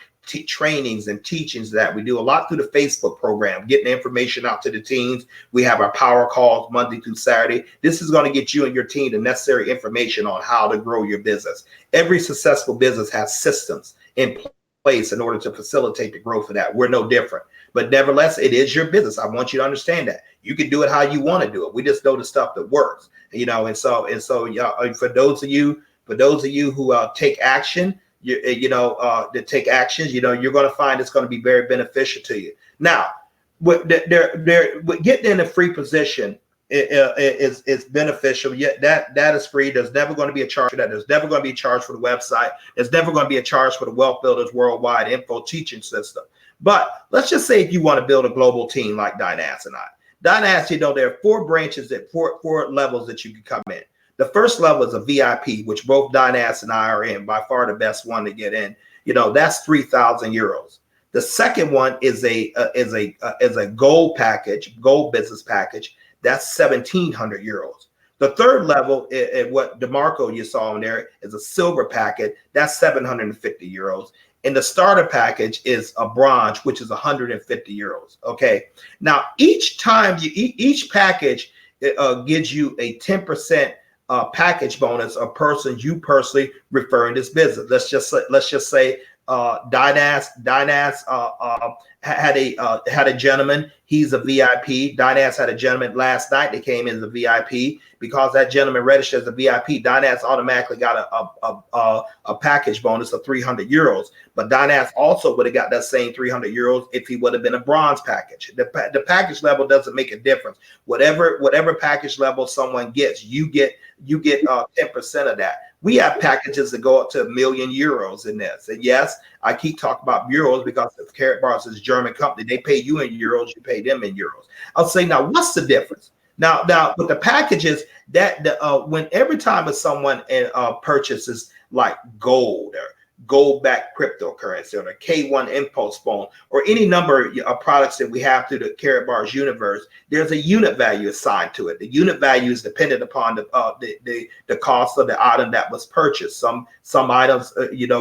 trainings and teachings that we do a lot through the Facebook program, getting information out to the teams. We have our power calls Monday through Saturday. This is going to get you and your team the necessary information on how to grow your business. Every successful business has systems in place in order to facilitate the growth of that. We're no different. But nevertheless, it is your business. I want you to understand that you can do it how you want to do it. We just know the stuff that works, you know. And so for those of you who take action, that take actions, you know, you're going to find it's going to be very beneficial to you. Now, getting in a free position is beneficial. Yet that is free. There's never going to be a charge for that. There's never going to be a charge for the website. There's never going to be a charge for the Wealth Builders Worldwide info teaching system. But let's just say if you want to build a global team like Dynas and I. Dynas, you know, there are 4 branches at four levels that you can come in. The first level is a VIP, which both Dynas and I are in, by far the best one to get in. You know, that's 3,000 euros. The second one is a gold package, gold business package. That's 1,700 euros. The third level, what DeMarco you saw in there, is a silver packet. That's 750 euros. And the starter package is a bronze, which is 150 euros. Okay. Now, each package gives you a 10% package bonus of persons you personally referring this business. Let's just say Dynas had a gentleman. He's a VIP. Dynas had a gentleman last night that came in as a VIP. Because that gentleman registered as a VIP, Dynas automatically got a package bonus of 300 euros. But Dynas also would have got that same 300 euros if he would have been a bronze package. The package level doesn't make a difference. Whatever package level someone gets, you get 10% of that. We have packages that go up to 1 million euros in this. And yes, I keep talking about euros because Karatbars is a German company. They pay you in euros, you pay them in euros. I'll say, now, what's the difference? Now with the packages, when every time someone purchases like gold or gold-backed cryptocurrency or the K1 impulse phone or any number of products that we have through the Karatbars universe, there's a unit value assigned to it. The unit value is dependent upon the cost of the item that was purchased. Some items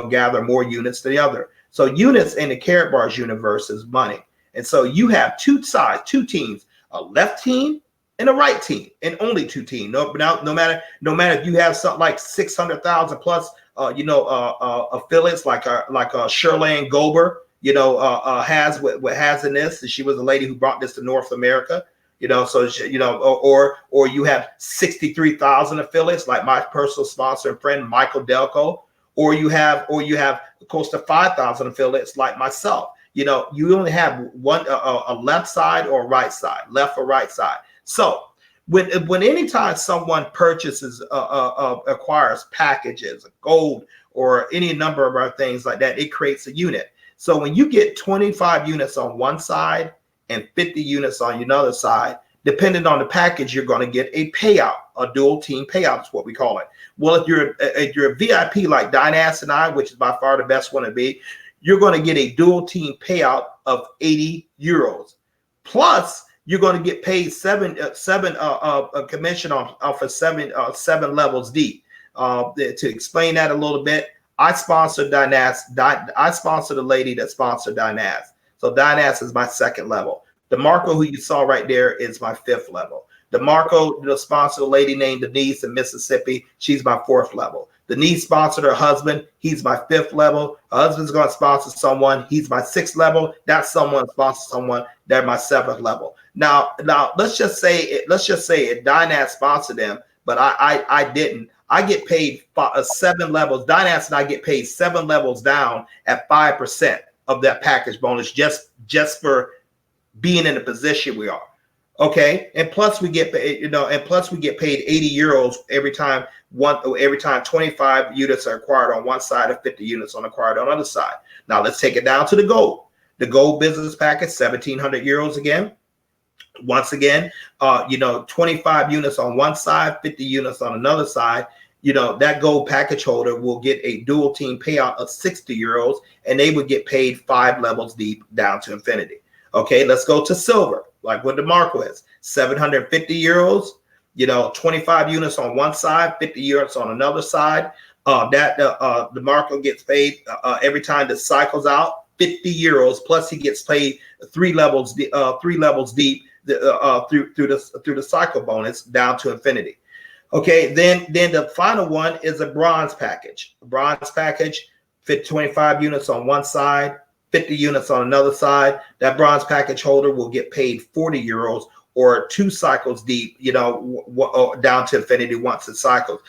gather more units than the other. So units in the Karatbars universe is money. And so you have two sides, two teams, a left team and a right team, and only two teams. No matter if you have something like 600,000 plus affiliates like Shirley Gober, has what has in this. She was a lady who brought this to North America, or you have 63,000 affiliates like my personal sponsor and friend Michael Delco, or you have close to 5,000 affiliates like myself. You only have one a left side or a right side, left or right side. So when anytime someone purchases, acquires packages, gold, or any number of other things like that, it creates a unit. So when you get 25 units on one side and 50 units on another side, depending on the package, you're going to get a payout, a dual team payout is what we call it. Well, if you're a VIP like Dynas and I, which is by far the best one to be, you're going to get a dual team payout of 80 euros. Plus, you're going to get paid seven commission off of seven levels deep. To explain that a little bit, I sponsored Dynas. I sponsored a lady that sponsored Dynas. So Dynas is my second level. DeMarco, who you saw right there, is my fifth level. DeMarco sponsored a lady named Denise in Mississippi. She's my fourth level. Denise sponsored her husband. He's my fifth level. Her husband's going to sponsor someone. He's my sixth level. That someone sponsors someone. They're my seventh level. Now let's just say it Dynas sponsored them, but I didn't. I get paid 7 levels. Dynas and I get paid 7 levels down at 5% of that package bonus just for being in the position we are. Okay, and plus we get paid, paid 80 euros every time 25 units are acquired on one side and 50 units on acquired on the other side. Now let's take it down to the gold. The gold business package, 1,700 euros again. Once again, 25 units on one side, 50 units on another side. That gold package holder will get a dual team payout of 60 euros, and they would get paid 5 levels deep down to infinity. Okay, let's go to silver, like what DeMarco is, 750 euros, 25 units on one side, 50 units on another side. DeMarco gets paid every time this cycles out, 50 euros, plus he gets paid 3 levels deep through the cycle bonus down to infinity. Okay, then the final one is a bronze package. A bronze package, 25 units on one side, 50 units on another side. That bronze package holder will get paid 40 euros or 2 cycles deep, down to infinity once it cycles.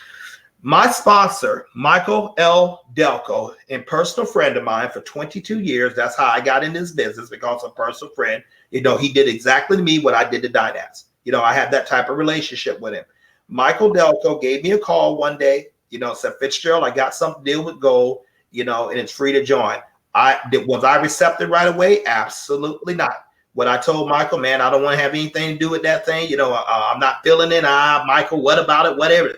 My sponsor, Michael L. Delco, and personal friend of mine for 22 years. That's how I got in this business, because a personal friend. He did exactly to me what I did to Dynas. I had that type of relationship with him. Michael Delco gave me a call one day, said, Fitzgerald, I got something to deal with gold, and it's free to join. Was I receptive right away? Absolutely not. What I told Michael, man, I don't want to have anything to do with that thing. I'm not feeling it. Michael, what about it? Whatever.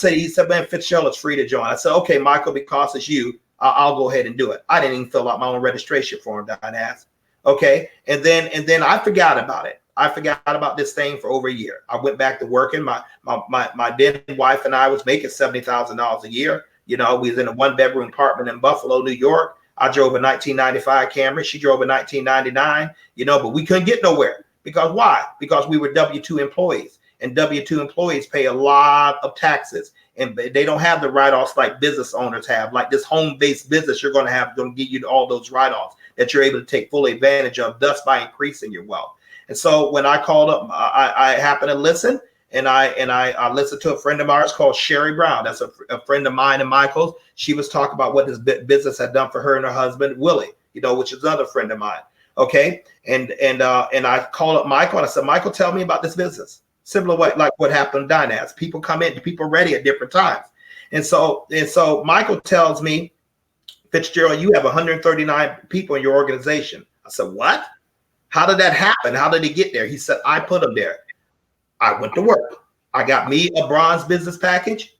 He said, man, Fitzgerald, it's free to join. I said, okay, Michael, because it's you, I'll go ahead and do it. I didn't even fill out my own registration form, Dynas. Okay. And then I forgot about it. I forgot about this thing for over a year. I went back to working. My then wife and I was making $70,000 a year. We was in a 1-bedroom apartment in Buffalo, New York. I drove a 1995 Camry. She drove a 1999, but we couldn't get nowhere. Because why? Because we were W-2 employees, and W-2 employees pay a lot of taxes. and they don't have the write-offs like business owners have. Like this home-based business, you're going to give you all those write-offs that you're able to take full advantage of, thus by increasing your wealth. And so when I called up, I happened to listen, and I listened to a friend of ours called Sherry Brown. That's a friend of mine and Michael's. She was talking about what this business had done for her and her husband Willie, which is another friend of mine. Okay, and I called up Michael and I said, Michael, tell me about this business. Similar way like what happened to Dynas. People come in, people are ready at different times, and so Michael tells me, Fitzgerald, you have 139 people in your organization. I said, what? How did that happen? How did he get there? He said, I put him there. I went to work. I got me a bronze business package,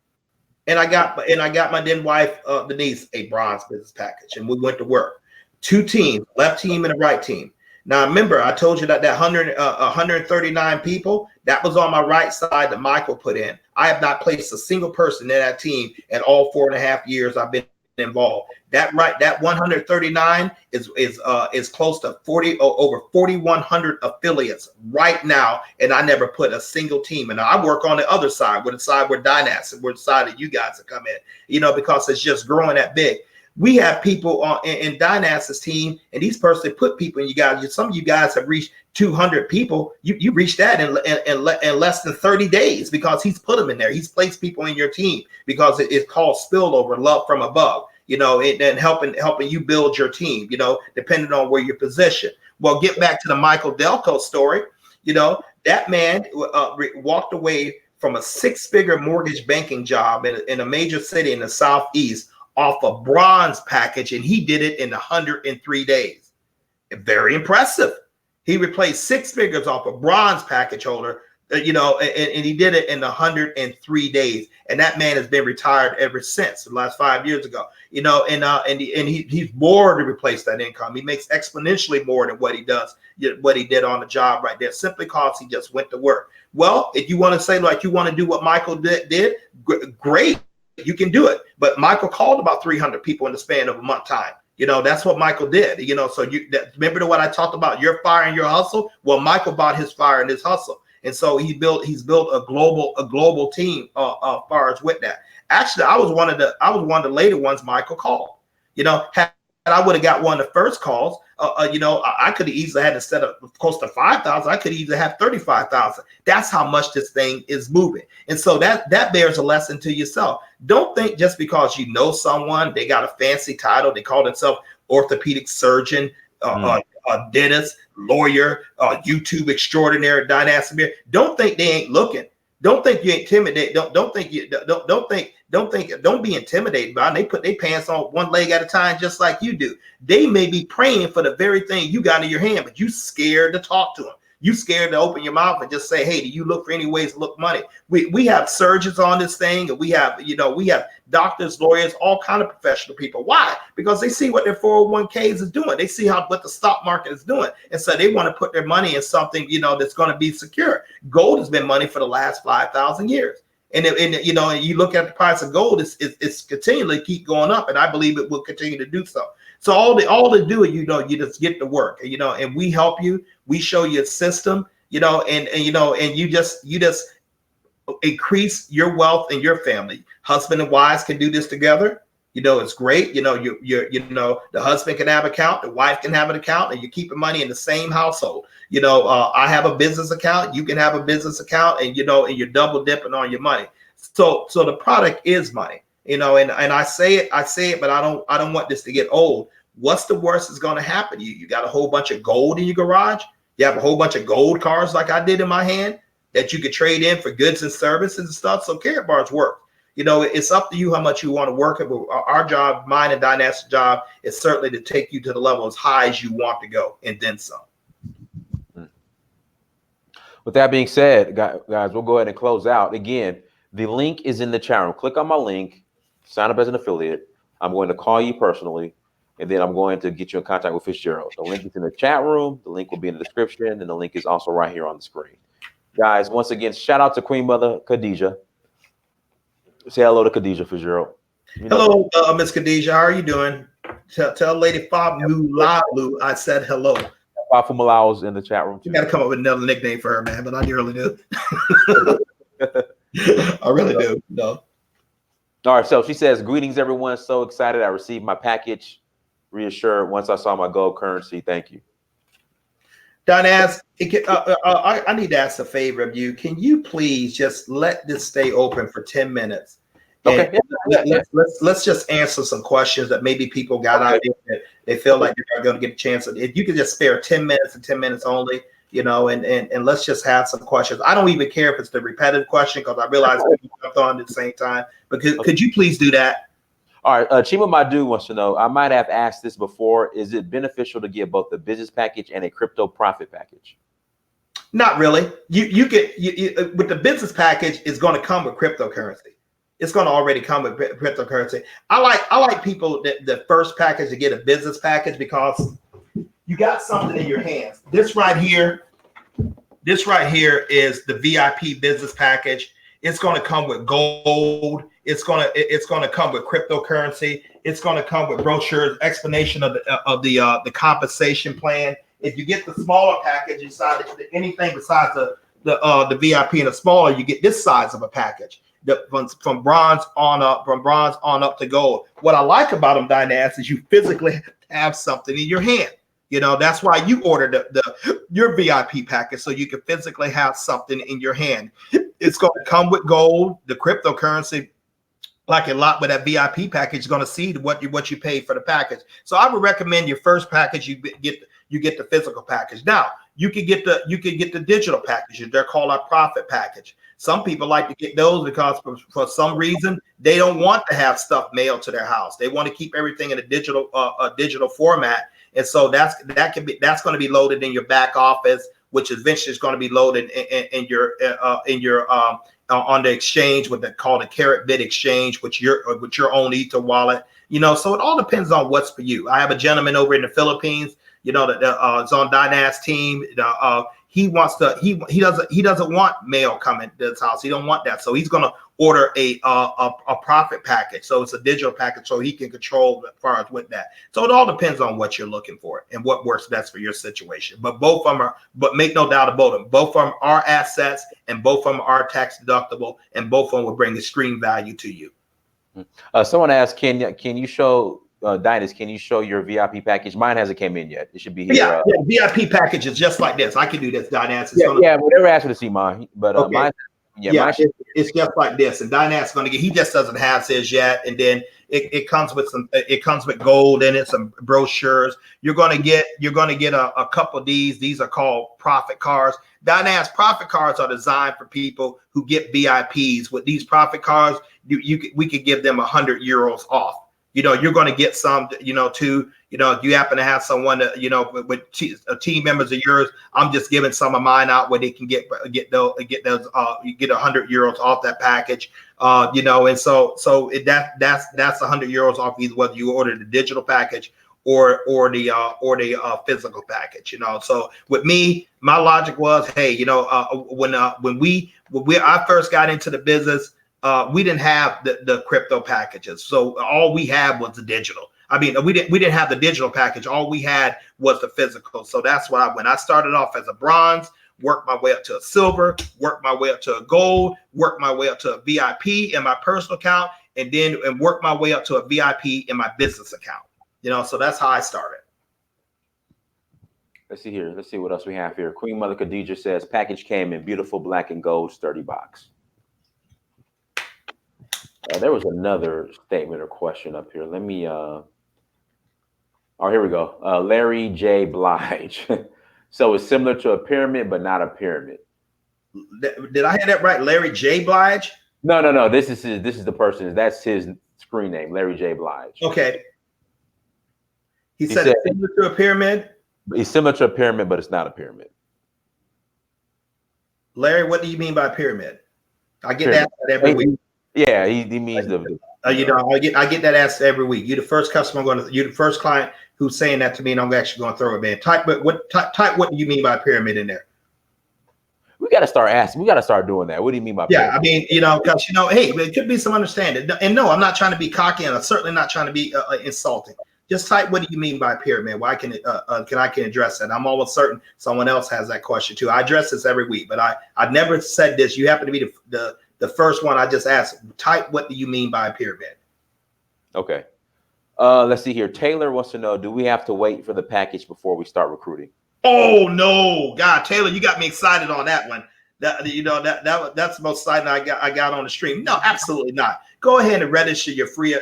and I got my then wife Denise a bronze business package, and we went to work. 2 teams, left team and a right team. Now remember, I told you that 139 people, that was on my right side that Michael put in. I have not placed a single person in that team in all 4.5 years I've been involved. That 139 is close to over 4,100 affiliates right now, and I never put a single team. And I work on the other side, with the side where Dynas and where the side that you guys have come in, because it's just growing that big. We have people in Dynas's team, and these persons put people in you guys. Some of you guys have reached 200 people. You reached that in less than 30 days because he's put them in there. He's placed people in your team because it's called spillover, love from above. And helping you build your team. Depending on where you're positioned. Well, get back to the Michael Delco story. That man walked away from a 6-figure mortgage banking job in a major city in the Southeast off a bronze package, and he did it in 103 days. Very impressive. He replaced 6 figures off a bronze package holder, and he did it in 103 days. And that man has been retired ever since the last 5 years ago. He's more to replace that income. He makes exponentially more than what he did on the job right there, simply because he just went to work. Well, if you want to say like you want to do what Michael did, great. You can do it. But Michael called about 300 people in the span of a month time. That's what Michael did. So remember what I talked about, your fire and your hustle? Well, Michael bought his fire and his hustle. And so he's built a global team as far as with that. Actually, I was one of the later ones Michael called. Had I would have got one of the first calls, I could have easily had, instead of close to 5,000, I could easily have 35,000. That's how much this thing is moving. And so that bears a lesson to yourself. Don't think just because you know someone, they got a fancy title, they call themselves orthopedic surgeon, a dentist, lawyer, YouTube extraordinary, dynamic. Don't think they ain't looking. Don't think you intimidate. Don't be intimidated by them. They put their pants on one leg at a time, just like you do. They may be praying for the very thing you got in your hand, but you scared to talk to them. You scared to open your mouth and just say, hey, do you look for any ways to look money? We have surgeons on this thing, and we have doctors, lawyers, all kind of professional people. Why? Because they see what their 401ks is doing. They see what the stock market is doing. And so they want to put their money in something, that's going to be secure. Gold has been money for the last 5,000 years. And you look at the price of gold, it's continually keep going up, and I believe it will continue to do so. So all to do is you just get to work, and we help you. We show you a system, and you just increase your wealth and your family. Husband and wives can do this together. It's great. The husband can have an account, the wife can have an account, and you're keeping money in the same household. I have a business account, you can have a business account, and you're double dipping on your money. So the product is money, and I say it, but I don't want this to get old. What's the worst that's going to happen to you? You got a whole bunch of gold in your garage. You have a whole bunch of gold cars like I did in my hand that you could trade in for goods and services and stuff. So Karatbars work. It's up to you how much you want to work it. But our job, mine and Dynas's job, is certainly to take you to the level as high as you want to go, and then some. With that being said, guys, we'll go ahead and close out. Again, the link is in the chat room. Click on my link, sign up as an affiliate. I'm going to call you personally, and then I'm going to get you in contact with Fitzgerald. The link is in the chat room. The link will be in the description, and the link is also right here on the screen. Guys, once again, shout out to Queen Mother Khadijah. Say hello to Khadijah, Fitzgerald. Hello, Miss Khadijah. How are you doing? Tell Lady Famu I said hello. Fafu Malau is in the chat room too. You got to come up with another nickname for her, man, but I really do. I really do. No. All right, so she says, greetings, everyone. So excited. I received my package. Reassured once I saw my gold currency. Thank you. Don asks, I need to ask a favor of you. Can you please just let this stay open for 10 minutes? Okay. Let's just answer some questions that maybe people got out there that they feel like they're going to get a chance. If you could just spare 10 minutes and 10 minutes only, and let's just have some questions. I don't even care if it's the repetitive question because I realize we jumped on at the same time. But could you please do that? All right. Chima Madu wants to know, I might have asked this before. Is it beneficial to get both the business package and a crypto profit package? Not really. You get with the business package, it's going to come with cryptocurrency. It's going to already come with cryptocurrency. I like people that the first package to get a business package because you got something in your hands. This right here is the VIP business package. It's going to come with gold. It's going to come with cryptocurrency. It's going to come with brochures, explanation of the compensation plan. If you get the smaller package, inside anything besides the VIP and the smaller, you get this size of a package. From bronze on up to gold. What I like about them, Dynas, is you physically have something in your hand. That's why you ordered your VIP package, so you can physically have something in your hand. It's going to come with gold, the cryptocurrency, like a lot with that VIP package is going to see what you paid for the package. So I would recommend your first package, you get the physical package. Now you can get the digital package. They're called a profit package. Some people like to get those because for some reason they don't want to have stuff mailed to their house. They want to keep everything in a digital format. And so that's going to be loaded in your back office, which eventually is going to be loaded in your on the exchange, what they call the Karatbars exchange, with your own Ether wallet. So it all depends on what's for you. I have a gentleman over in the Philippines, that is on Dynas team. He doesn't want mail coming to his house. He don't want that. So he's going to order a profit package. So it's a digital package so he can control as far as with that. So it all depends on what you're looking for and what works best for your situation. But both of them but make no doubt about them. Both of them are assets and both of them are tax deductible and both of them will bring extreme value to you. Someone asked, can you show Dynas, can you show your VIP package? Mine hasn't came in yet. It should be here. Yeah, VIP package is just like this. I can do this, Dynas. Whatever asked me to see mine, but okay. Mine. It's just like this. And Dynas going to get. He just doesn't have his yet, and then it comes with some. It comes with gold in it, some brochures. You're going to get a couple of these. These are called profit cards. Dynas profit cards are designed for people who get VIPs. With these profit cards, we could give them €100 off. You're going to get some, too. If you happen to have someone, with team members of yours, I'm just giving some of mine out where they can get those, you get €100 off that package. And so that's €100 off either whether you order the digital package or the physical package. So with me, my logic was, hey, when I first got into the business, we didn't have the crypto packages. So all we had was the digital. I mean, we didn't have the digital package. All we had was the physical. So that's why when I started off as a bronze, worked my way up to a silver, worked my way up to a gold, worked my way up to a VIP in my personal account, and worked my way up to a VIP in my business account. So that's how I started. Let's see here. Let's see what else we have here. Queen Mother Khadija says, package came in beautiful black and gold sturdy box. There was another statement or question up here. Let me, oh, here we go. Larry J. Blige. So it's similar to a pyramid, but not a pyramid. Did I hear that right? Larry J. Blige? No. This is the person. That's his screen name, Larry J. Blige. Okay. He said it's similar to a pyramid? It's similar to a pyramid, but it's not a pyramid. Larry, what do you mean by pyramid? I get that every week. Yeah, he means I get that asked every week. You're the first customer you're the first client who's saying that to me, and I'm actually going to throw it in. Type what do you mean by pyramid in there? We got to start asking. We got to start doing that. What do you mean by pyramid? Yeah, I mean, because hey, it could be some understanding. And no, I'm not trying to be cocky, and I'm certainly not trying to be insulting. Just type what do you mean by pyramid? Why can I address that? I'm almost certain someone else has that question too. I address this every week, but I never said this. You happen to be the The first one I just asked, type, what do you mean by a pyramid? Okay. Let's see here. Taylor wants to know, do we have to wait for the package before we start recruiting? Oh no, God, Taylor, you got me excited on that one. That's the most exciting I got on the stream. No, absolutely not. Go ahead and register your free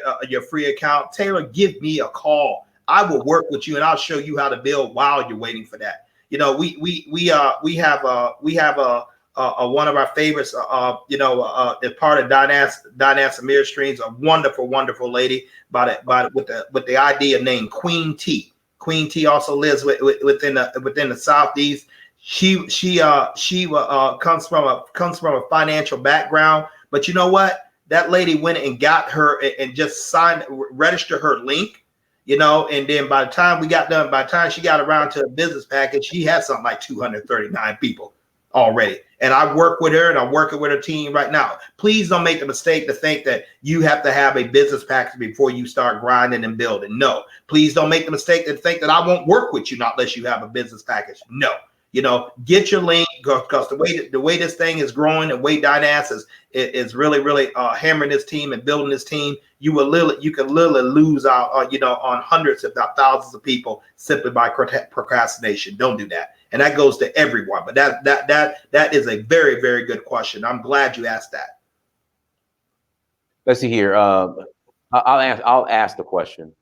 account. Taylor, give me a call. I will work with you and I'll show you how to build while you're waiting for that. We have one of our favorites, as part of Dynastic Mirror Streams, a wonderful lady with the idea name Queen T. Queen T also lives within the Southeast. She comes from a financial background, but you know what? That lady went and got her and just registered her link, and then by the time she got around to a business package, she had something like 239 people already. And I work with her and I'm working with her team right now. Please don't make the mistake to think that you have to have a business package before you start grinding and building. No, please don't make the mistake to think that I won't work with you not unless you have a business package. No, get your link, because the way this thing is growing, the way Dynas is really hammering this team and building this team, you can literally lose out on hundreds if not thousands of people simply by procrastination. Don't do that. And that goes to everyone. But that is a very, very good question. I'm glad you asked that. Let's see here. I'll ask the question.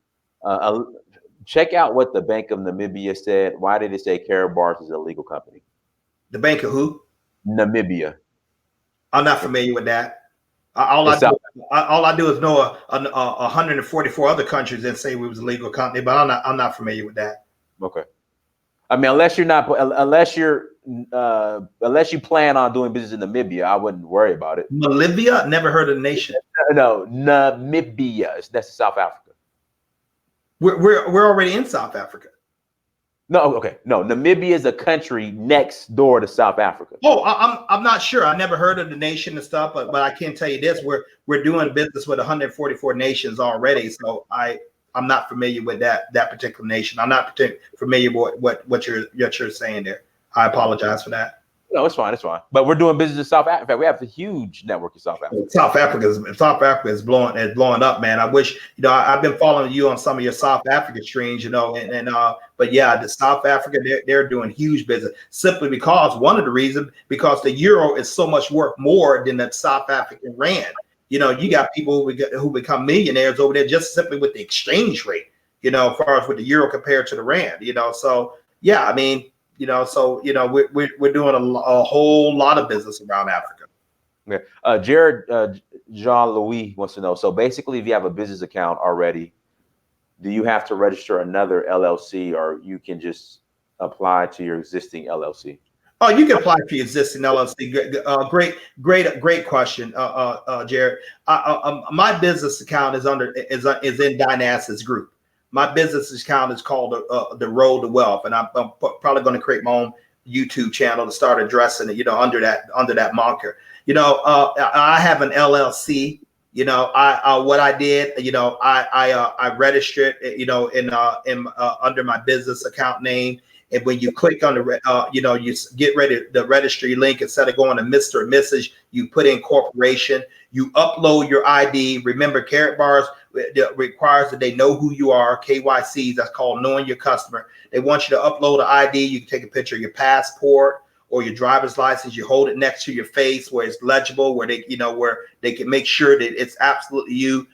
Check out what the Bank of Namibia said. Why did it say Karatbars is a legal company? The Bank of who? Namibia. I'm not familiar with that. All I do is know 144 other countries that say we was a legal company, but I'm not familiar with that. Okay. I mean, unless you plan on doing business in Namibia, I wouldn't worry about it. Namibia? Never heard of the nation. No, Namibia. That's South Africa. We're already in South Africa. No, okay. No, Namibia is a country next door to South Africa. Oh, I'm not sure. I never heard of the nation and stuff, but I can tell you this: we're doing business with 144 nations already. So I'm not familiar with that particular nation. I'm not familiar with what you're saying there. I apologize for that. No, it's fine. It's fine. But we're doing business in South Africa. We have a huge network in South Africa. South Africa is blowing up, man. I wish, I've been following you on some of your South Africa streams, but yeah, the South Africa, they're doing huge business simply because one of the reasons, because the euro is so much worth more than the South African rand. You got people who become millionaires over there just simply with the exchange rate, as far as with the euro compared to the rand, so yeah, I mean, we're doing a whole lot of business around Africa. Yeah. Jared Jean-Louis wants to know, so basically if you have a business account already, do you have to register another LLC or you can just apply to your existing LLC? Oh, you can apply for your existing LLC. Great question, Jared. My business account is in Dynas's group. My business account is called the Road to Wealth, and I'm probably going to create my own YouTube channel to start addressing it. Under that moniker. I have an LLC. What I did. I registered. In under my business account name. And when you click on you get ready the registry link, instead of going to Mr. or Mrs., you put in corporation, you upload your ID. Remember, Karatbars requires that they know who you are. KYC, that's called knowing your customer. They want you to upload an ID. You can take a picture of your passport or your driver's license. You hold it next to your face where it's legible, where they can make sure that it's absolutely you.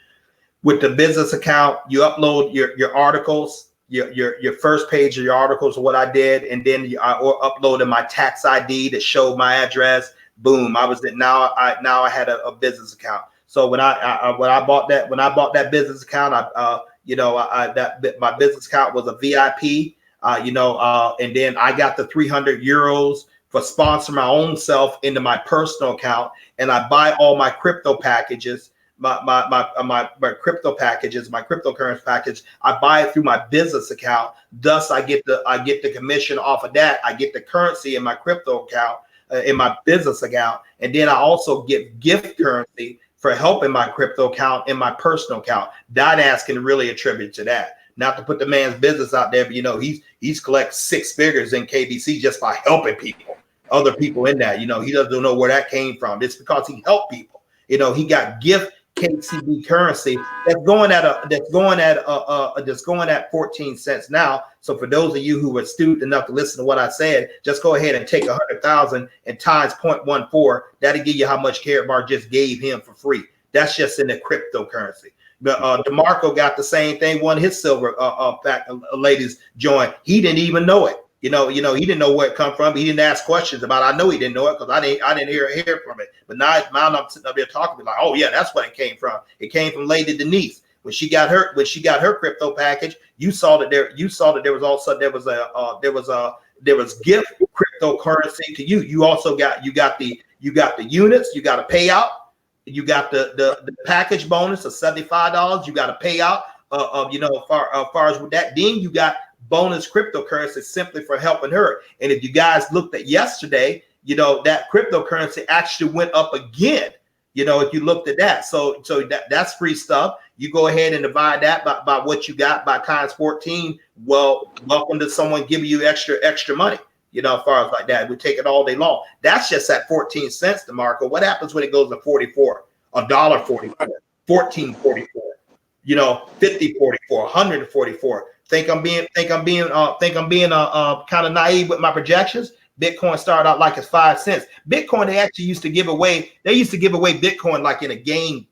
With the business account, you upload your articles. Your first page of your articles of what I did, and then I uploaded my tax ID that showed my address. Boom! Now I had a business account. So when I bought that business account, my business account was a VIP. And then I got the 300 euros for sponsoring my own self into my personal account, and I buy all my crypto packages. My crypto packages, my cryptocurrency package, I buy it through my business account. Thus, I get the commission off of that. I get the currency in my crypto account, in my business account, and then I also get gift currency for helping my crypto account in my personal account. Dynas can really attribute to that. Not to put the man's business out there, but he's collected 6 figures in KBC just by helping people, other people in that. He doesn't know where that came from. It's because he helped people. He got gift KCB currency that's going at 14 cents now. So for those of you who were astute enough to listen to what I said, just go ahead and take 100,000 and times 0.14. That'll give you how much Karatbar just gave him for free. That's just in the cryptocurrency. DeMarco got the same thing. One of his silver ladies joined. He didn't even know it. He didn't know where it come from. He didn't ask questions about it. I know he didn't know it because I didn't hear from it. But now I'm sitting up there talking to me like, oh yeah, that's what it came from. It came from Lady Denise when she got her crypto package. You saw that there was also there was gift cryptocurrency to you. You also got the units. You got a payout. You got the package bonus of $75. You got a payout as far as with that. Then you got bonus cryptocurrency simply for helping her. And if you guys looked at yesterday, that cryptocurrency actually went up again. If you looked at that, so that's free stuff. You go ahead and divide that by what you got by times 14. Well, welcome to someone giving you extra money. As far as like that, we take it all day long. That's just at 14 cents, DeMarco. What happens when it goes to 44, $1.44, 14.44, 50.44, 144? Think I'm being kind of naive with my projections? Bitcoin started out like it's 5 cents. Bitcoin, they actually used to give away Bitcoin like in a game.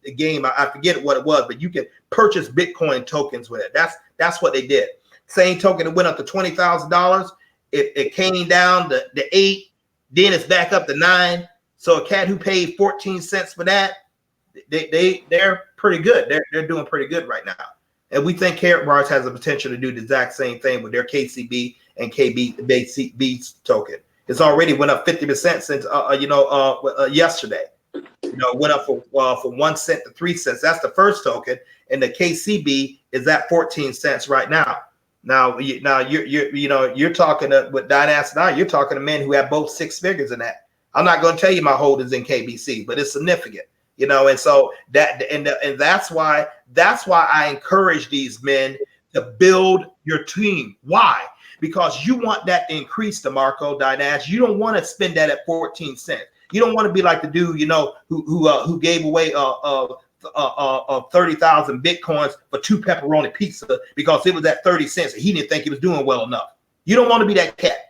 I forget what it was, but you can purchase Bitcoin tokens with it. That's what they did. Same token, it went up to $20,000. It came down to 8, then it's back up to 9. So a cat who paid 14 cents for that, they're pretty good. They're doing pretty good right now. And we think Karatbars has the potential to do the exact same thing with their KCB and KB token. It's already went up 50% since yesterday. Went up from 1 cent to 3 cents. That's the first token, and the KCB is at 14 cents right now. Now you're talking with Dynas and I. You're talking to men who have both 6 figures in that. I'm not going to tell you my holdings in KBC, but it's significant. And so that's why I encourage these men to build your team. Why? Because you want that to increase, DeMarco, Dynas. You don't want to spend that at 14 cents. You don't want to be like the dude, who gave away 30,000 Bitcoins for 2 pepperoni pizza because it was at 30 cents and he didn't think he was doing well enough. You don't want to be that cat.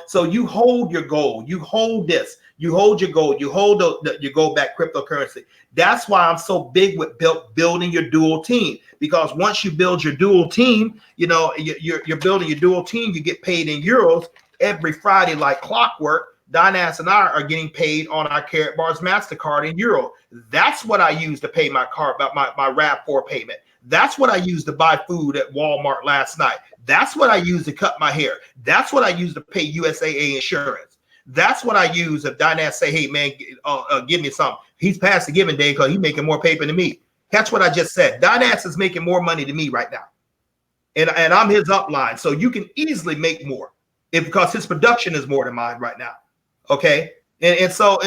So you hold your gold, you hold this, you hold your gold, you hold your gold back cryptocurrency. That's why I'm so big with building your dual team, because once you build your dual team, you're building your dual team, you get paid in euros every Friday like clockwork. Dynas and I are getting paid on our Karatbars MasterCard in euro. That's what I use to pay my RAV4 payment. That's what I used to buy food at Walmart last night. That's what I use to cut my hair. That's what I use to pay USAA insurance. That's what I use if Dynas say, hey, man, give me something. He's past the giving day because he's making more paper than me. That's what I just said. Dynas is making more money than me right now. And I'm his upline. So you can easily make more because his production is more than mine right now. Okay. And so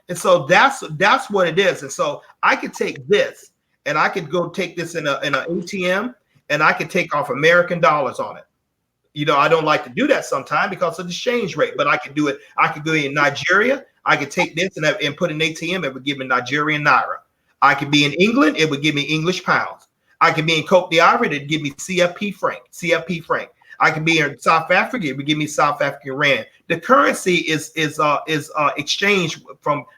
that's what it is. And so I could take this and I could go take this in an ATM and I could take off American dollars on it. I don't like to do that sometimes because of the exchange rate, but I could do it. I could go in Nigeria. I could take this and put an ATM. It would give me Nigerian naira. I could be in England. It would give me English pounds. I could be in Cote d'Ivoire. It'd give me CFP franc. I could be in South Africa. It would give me South African rand. The currency is exchanged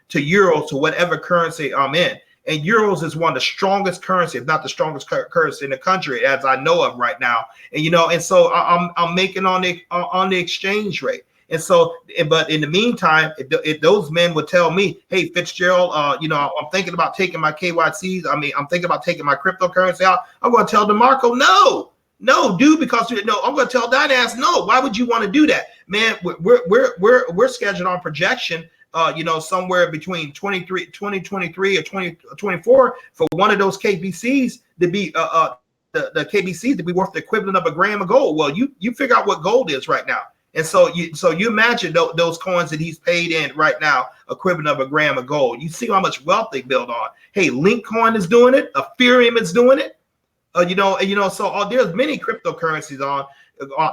to euros to whatever currency I'm in. And euros is one of the strongest currency, if not the strongest currency in the country, as I know of right now. And so I'm making on the exchange rate. And so, but in the meantime, if those men would tell me, hey, Fitzgerald, I'm thinking about taking my KYCs. I'm thinking about taking my cryptocurrency out. I'm going to tell DeMarco, no, dude, because I'm going to tell Dynas, no. Why would you want to do that, man? We're scheduled on projection. Somewhere between 2023 or 2024 for one of those KBCs to be the KBCs to be worth the equivalent of a gram of gold. Well, you figure out what gold is right now, and so you imagine those coins that he's paid in right now, equivalent of a gram of gold. You see how much wealth they build on. Hey, Linkcoin is doing it. Ethereum is doing it. So there's many cryptocurrencies out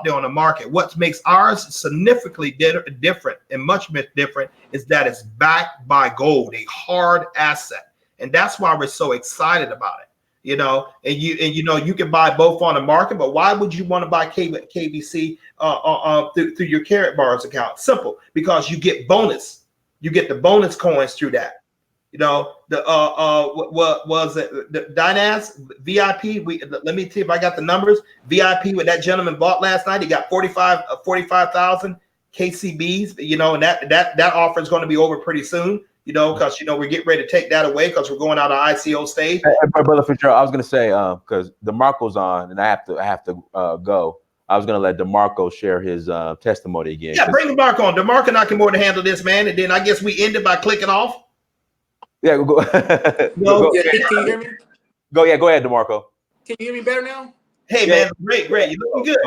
there on the market. What makes ours significantly different and much different is that it's backed by gold, a hard asset. and that's why we're so excited about it. You know, and you can buy both on the market, but why would you want to buy KBC through your Karatbars account? Simple, because you get bonus. You get the bonus coins through that. You know, the what was it? The Dynas VIP. Let me see if I got the numbers. VIP, what that gentleman bought last night, he got 45,000 KCBs. You know, and that offer is going to be over pretty soon. You know, because we're getting ready to take that away because we're going out of ICO stage. Hey, Brother Fitzgerald, I was going to say because DeMarco's on, and I have to go. I was going to let DeMarco share his testimony again. Yeah, bring DeMarco on. DeMarco and I can more to handle this, man. And then I guess we end it by clicking off. Yeah, go. Can you hear me? Go ahead, DeMarco. Can you hear me better now? Hey, man, great. You're looking good.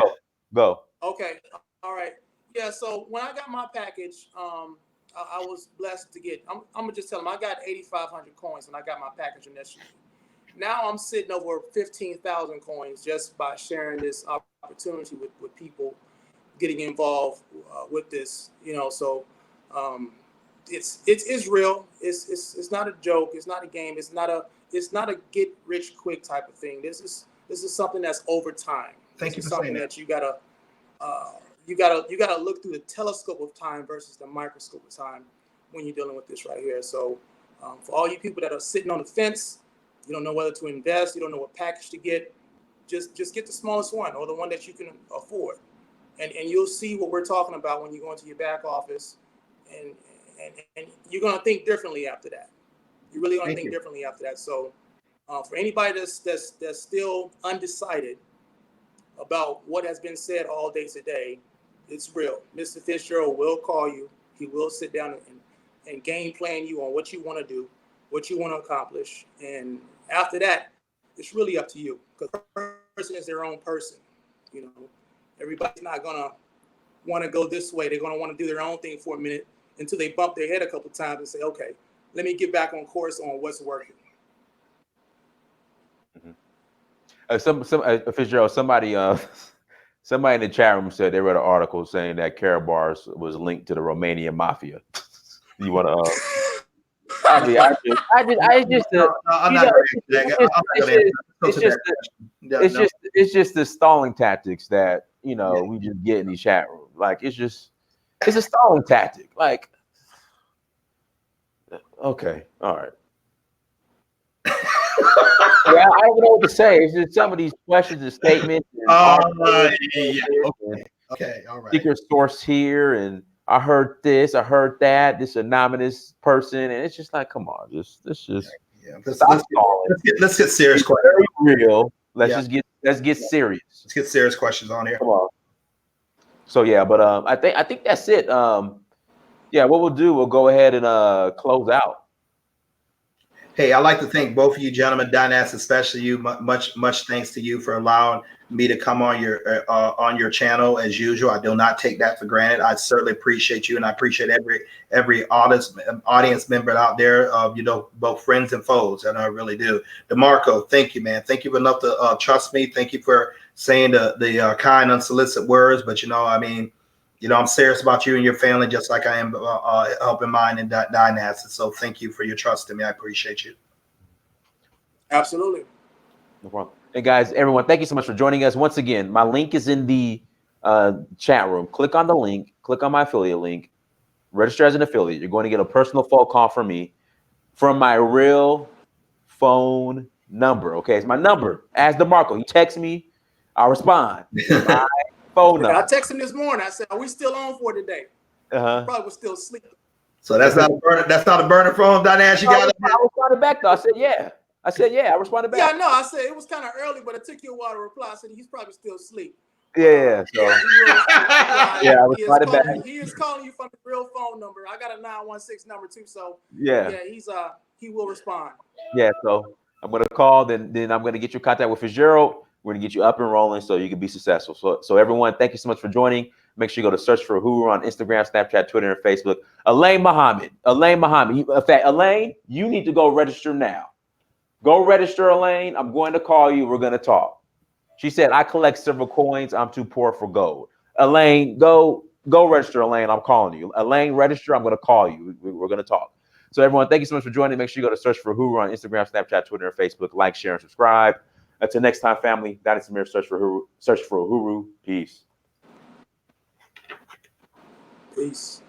Go. Okay, all right. Yeah, so when I got my package, I was blessed to get. I'm gonna just tell them I got 8,500 coins when I got my package initially. Now I'm sitting over 15,000 coins just by sharing this opportunity with people getting involved with this. You know, so. It's real. It's not a joke. It's not a game. It's not a get rich quick type of thing. This is something that's over time. Thank you for something saying that. You gotta look through the telescope of time versus the microscope of time when you're dealing with this right here. So for all you people that are sitting on the fence, you don't know whether to invest, you don't know what package to get, just get the smallest one or the one that you can afford, and you'll see what we're talking about when you go into your back office and you're going to think differently after that. You're really going to think differently after that. So for anybody that's still undecided about what has been said all day today, it's real. Mr. Fitzgerald will call you. He will sit down and game plan you on what you want to do, what you want to accomplish. And after that, it's really up to you, because the person is their own person. You know, everybody's not going to want to go this way. They're going to want to do their own thing for a minute, until they bump their head a couple times and say, okay, let me get back on course on what's working. Fitzgerald, somebody in the chat room said they read an article saying that Karatbars was linked to the Romanian mafia. You want to? It's just the stalling tactics that we just get in these chat rooms. Like it's a stalling tactic. Like, okay, all right. Yeah, I don't know what to say. It's just some of these questions and statements. Okay, all right. Secret source here, and I heard this, I heard that. This anonymous person, and it's just like, come on, let's get serious. Very real. Let's get serious. Let's get serious questions on here. Come on. So yeah, but I think that's it. Yeah, what we'll do, we'll go ahead and close out. Hey, I'd like to thank both of you gentlemen, Dynas, especially you. Much thanks to you for allowing me to come on your channel as usual. I do not take that for granted. I certainly appreciate you, and I appreciate every audience member out there, both friends and foes, and I really do. DeMarco, thank you, man. Thank you enough to trust me. Thank you for saying the kind, unsolicited words. But I'm serious about you and your family, just like I am helping mine and Dynas. So thank you for your trust in me. I appreciate you. Absolutely. No problem. Hey guys, everyone, thank you so much for joining us. Once again, my link is in the chat room. Click on the link. Click on my affiliate link. Register as an affiliate. You're going to get a personal phone call from me from my real phone number. Okay, it's my number. Ask DeMarco. You text me, I'll respond. My phone number. I texted him this morning. I said, "Are we still on for today?" Probably was still asleep. So that's not a burner. That's not a burner phone, Dynas. You got it. I responded back though. I said, "Yeah." I responded back. Yeah, no, I said it was kind of early, but it took you a while to reply. I said he's probably still asleep. Yeah. So I responded back. He is calling you from the real phone number. I got a 916 number too. So yeah, he will respond. Yeah. So I'm gonna call. Then I'm gonna get you in contact with Fitzgerald. We're gonna get you up and rolling so you can be successful. So everyone, thank you so much for joining. Make sure you go to search for Uhuru on Instagram, Snapchat, Twitter, and Facebook. Elaine Muhammad. In fact, Elaine, you need to go register now. Go register, Elaine. I'm going to call you. We're going to talk. She said, I collect several coins. I'm too poor for gold. Elaine, go register, Elaine. I'm calling you. Elaine, register. I'm going to call you. We're going to talk. So everyone, thank you so much for joining. Make sure you go to Search for Uhuru on Instagram, Snapchat, Twitter, and Facebook. Like, share, and subscribe. Until next time, family. That is Samir. Search for Uhuru. Search for Uhuru. Peace. Peace.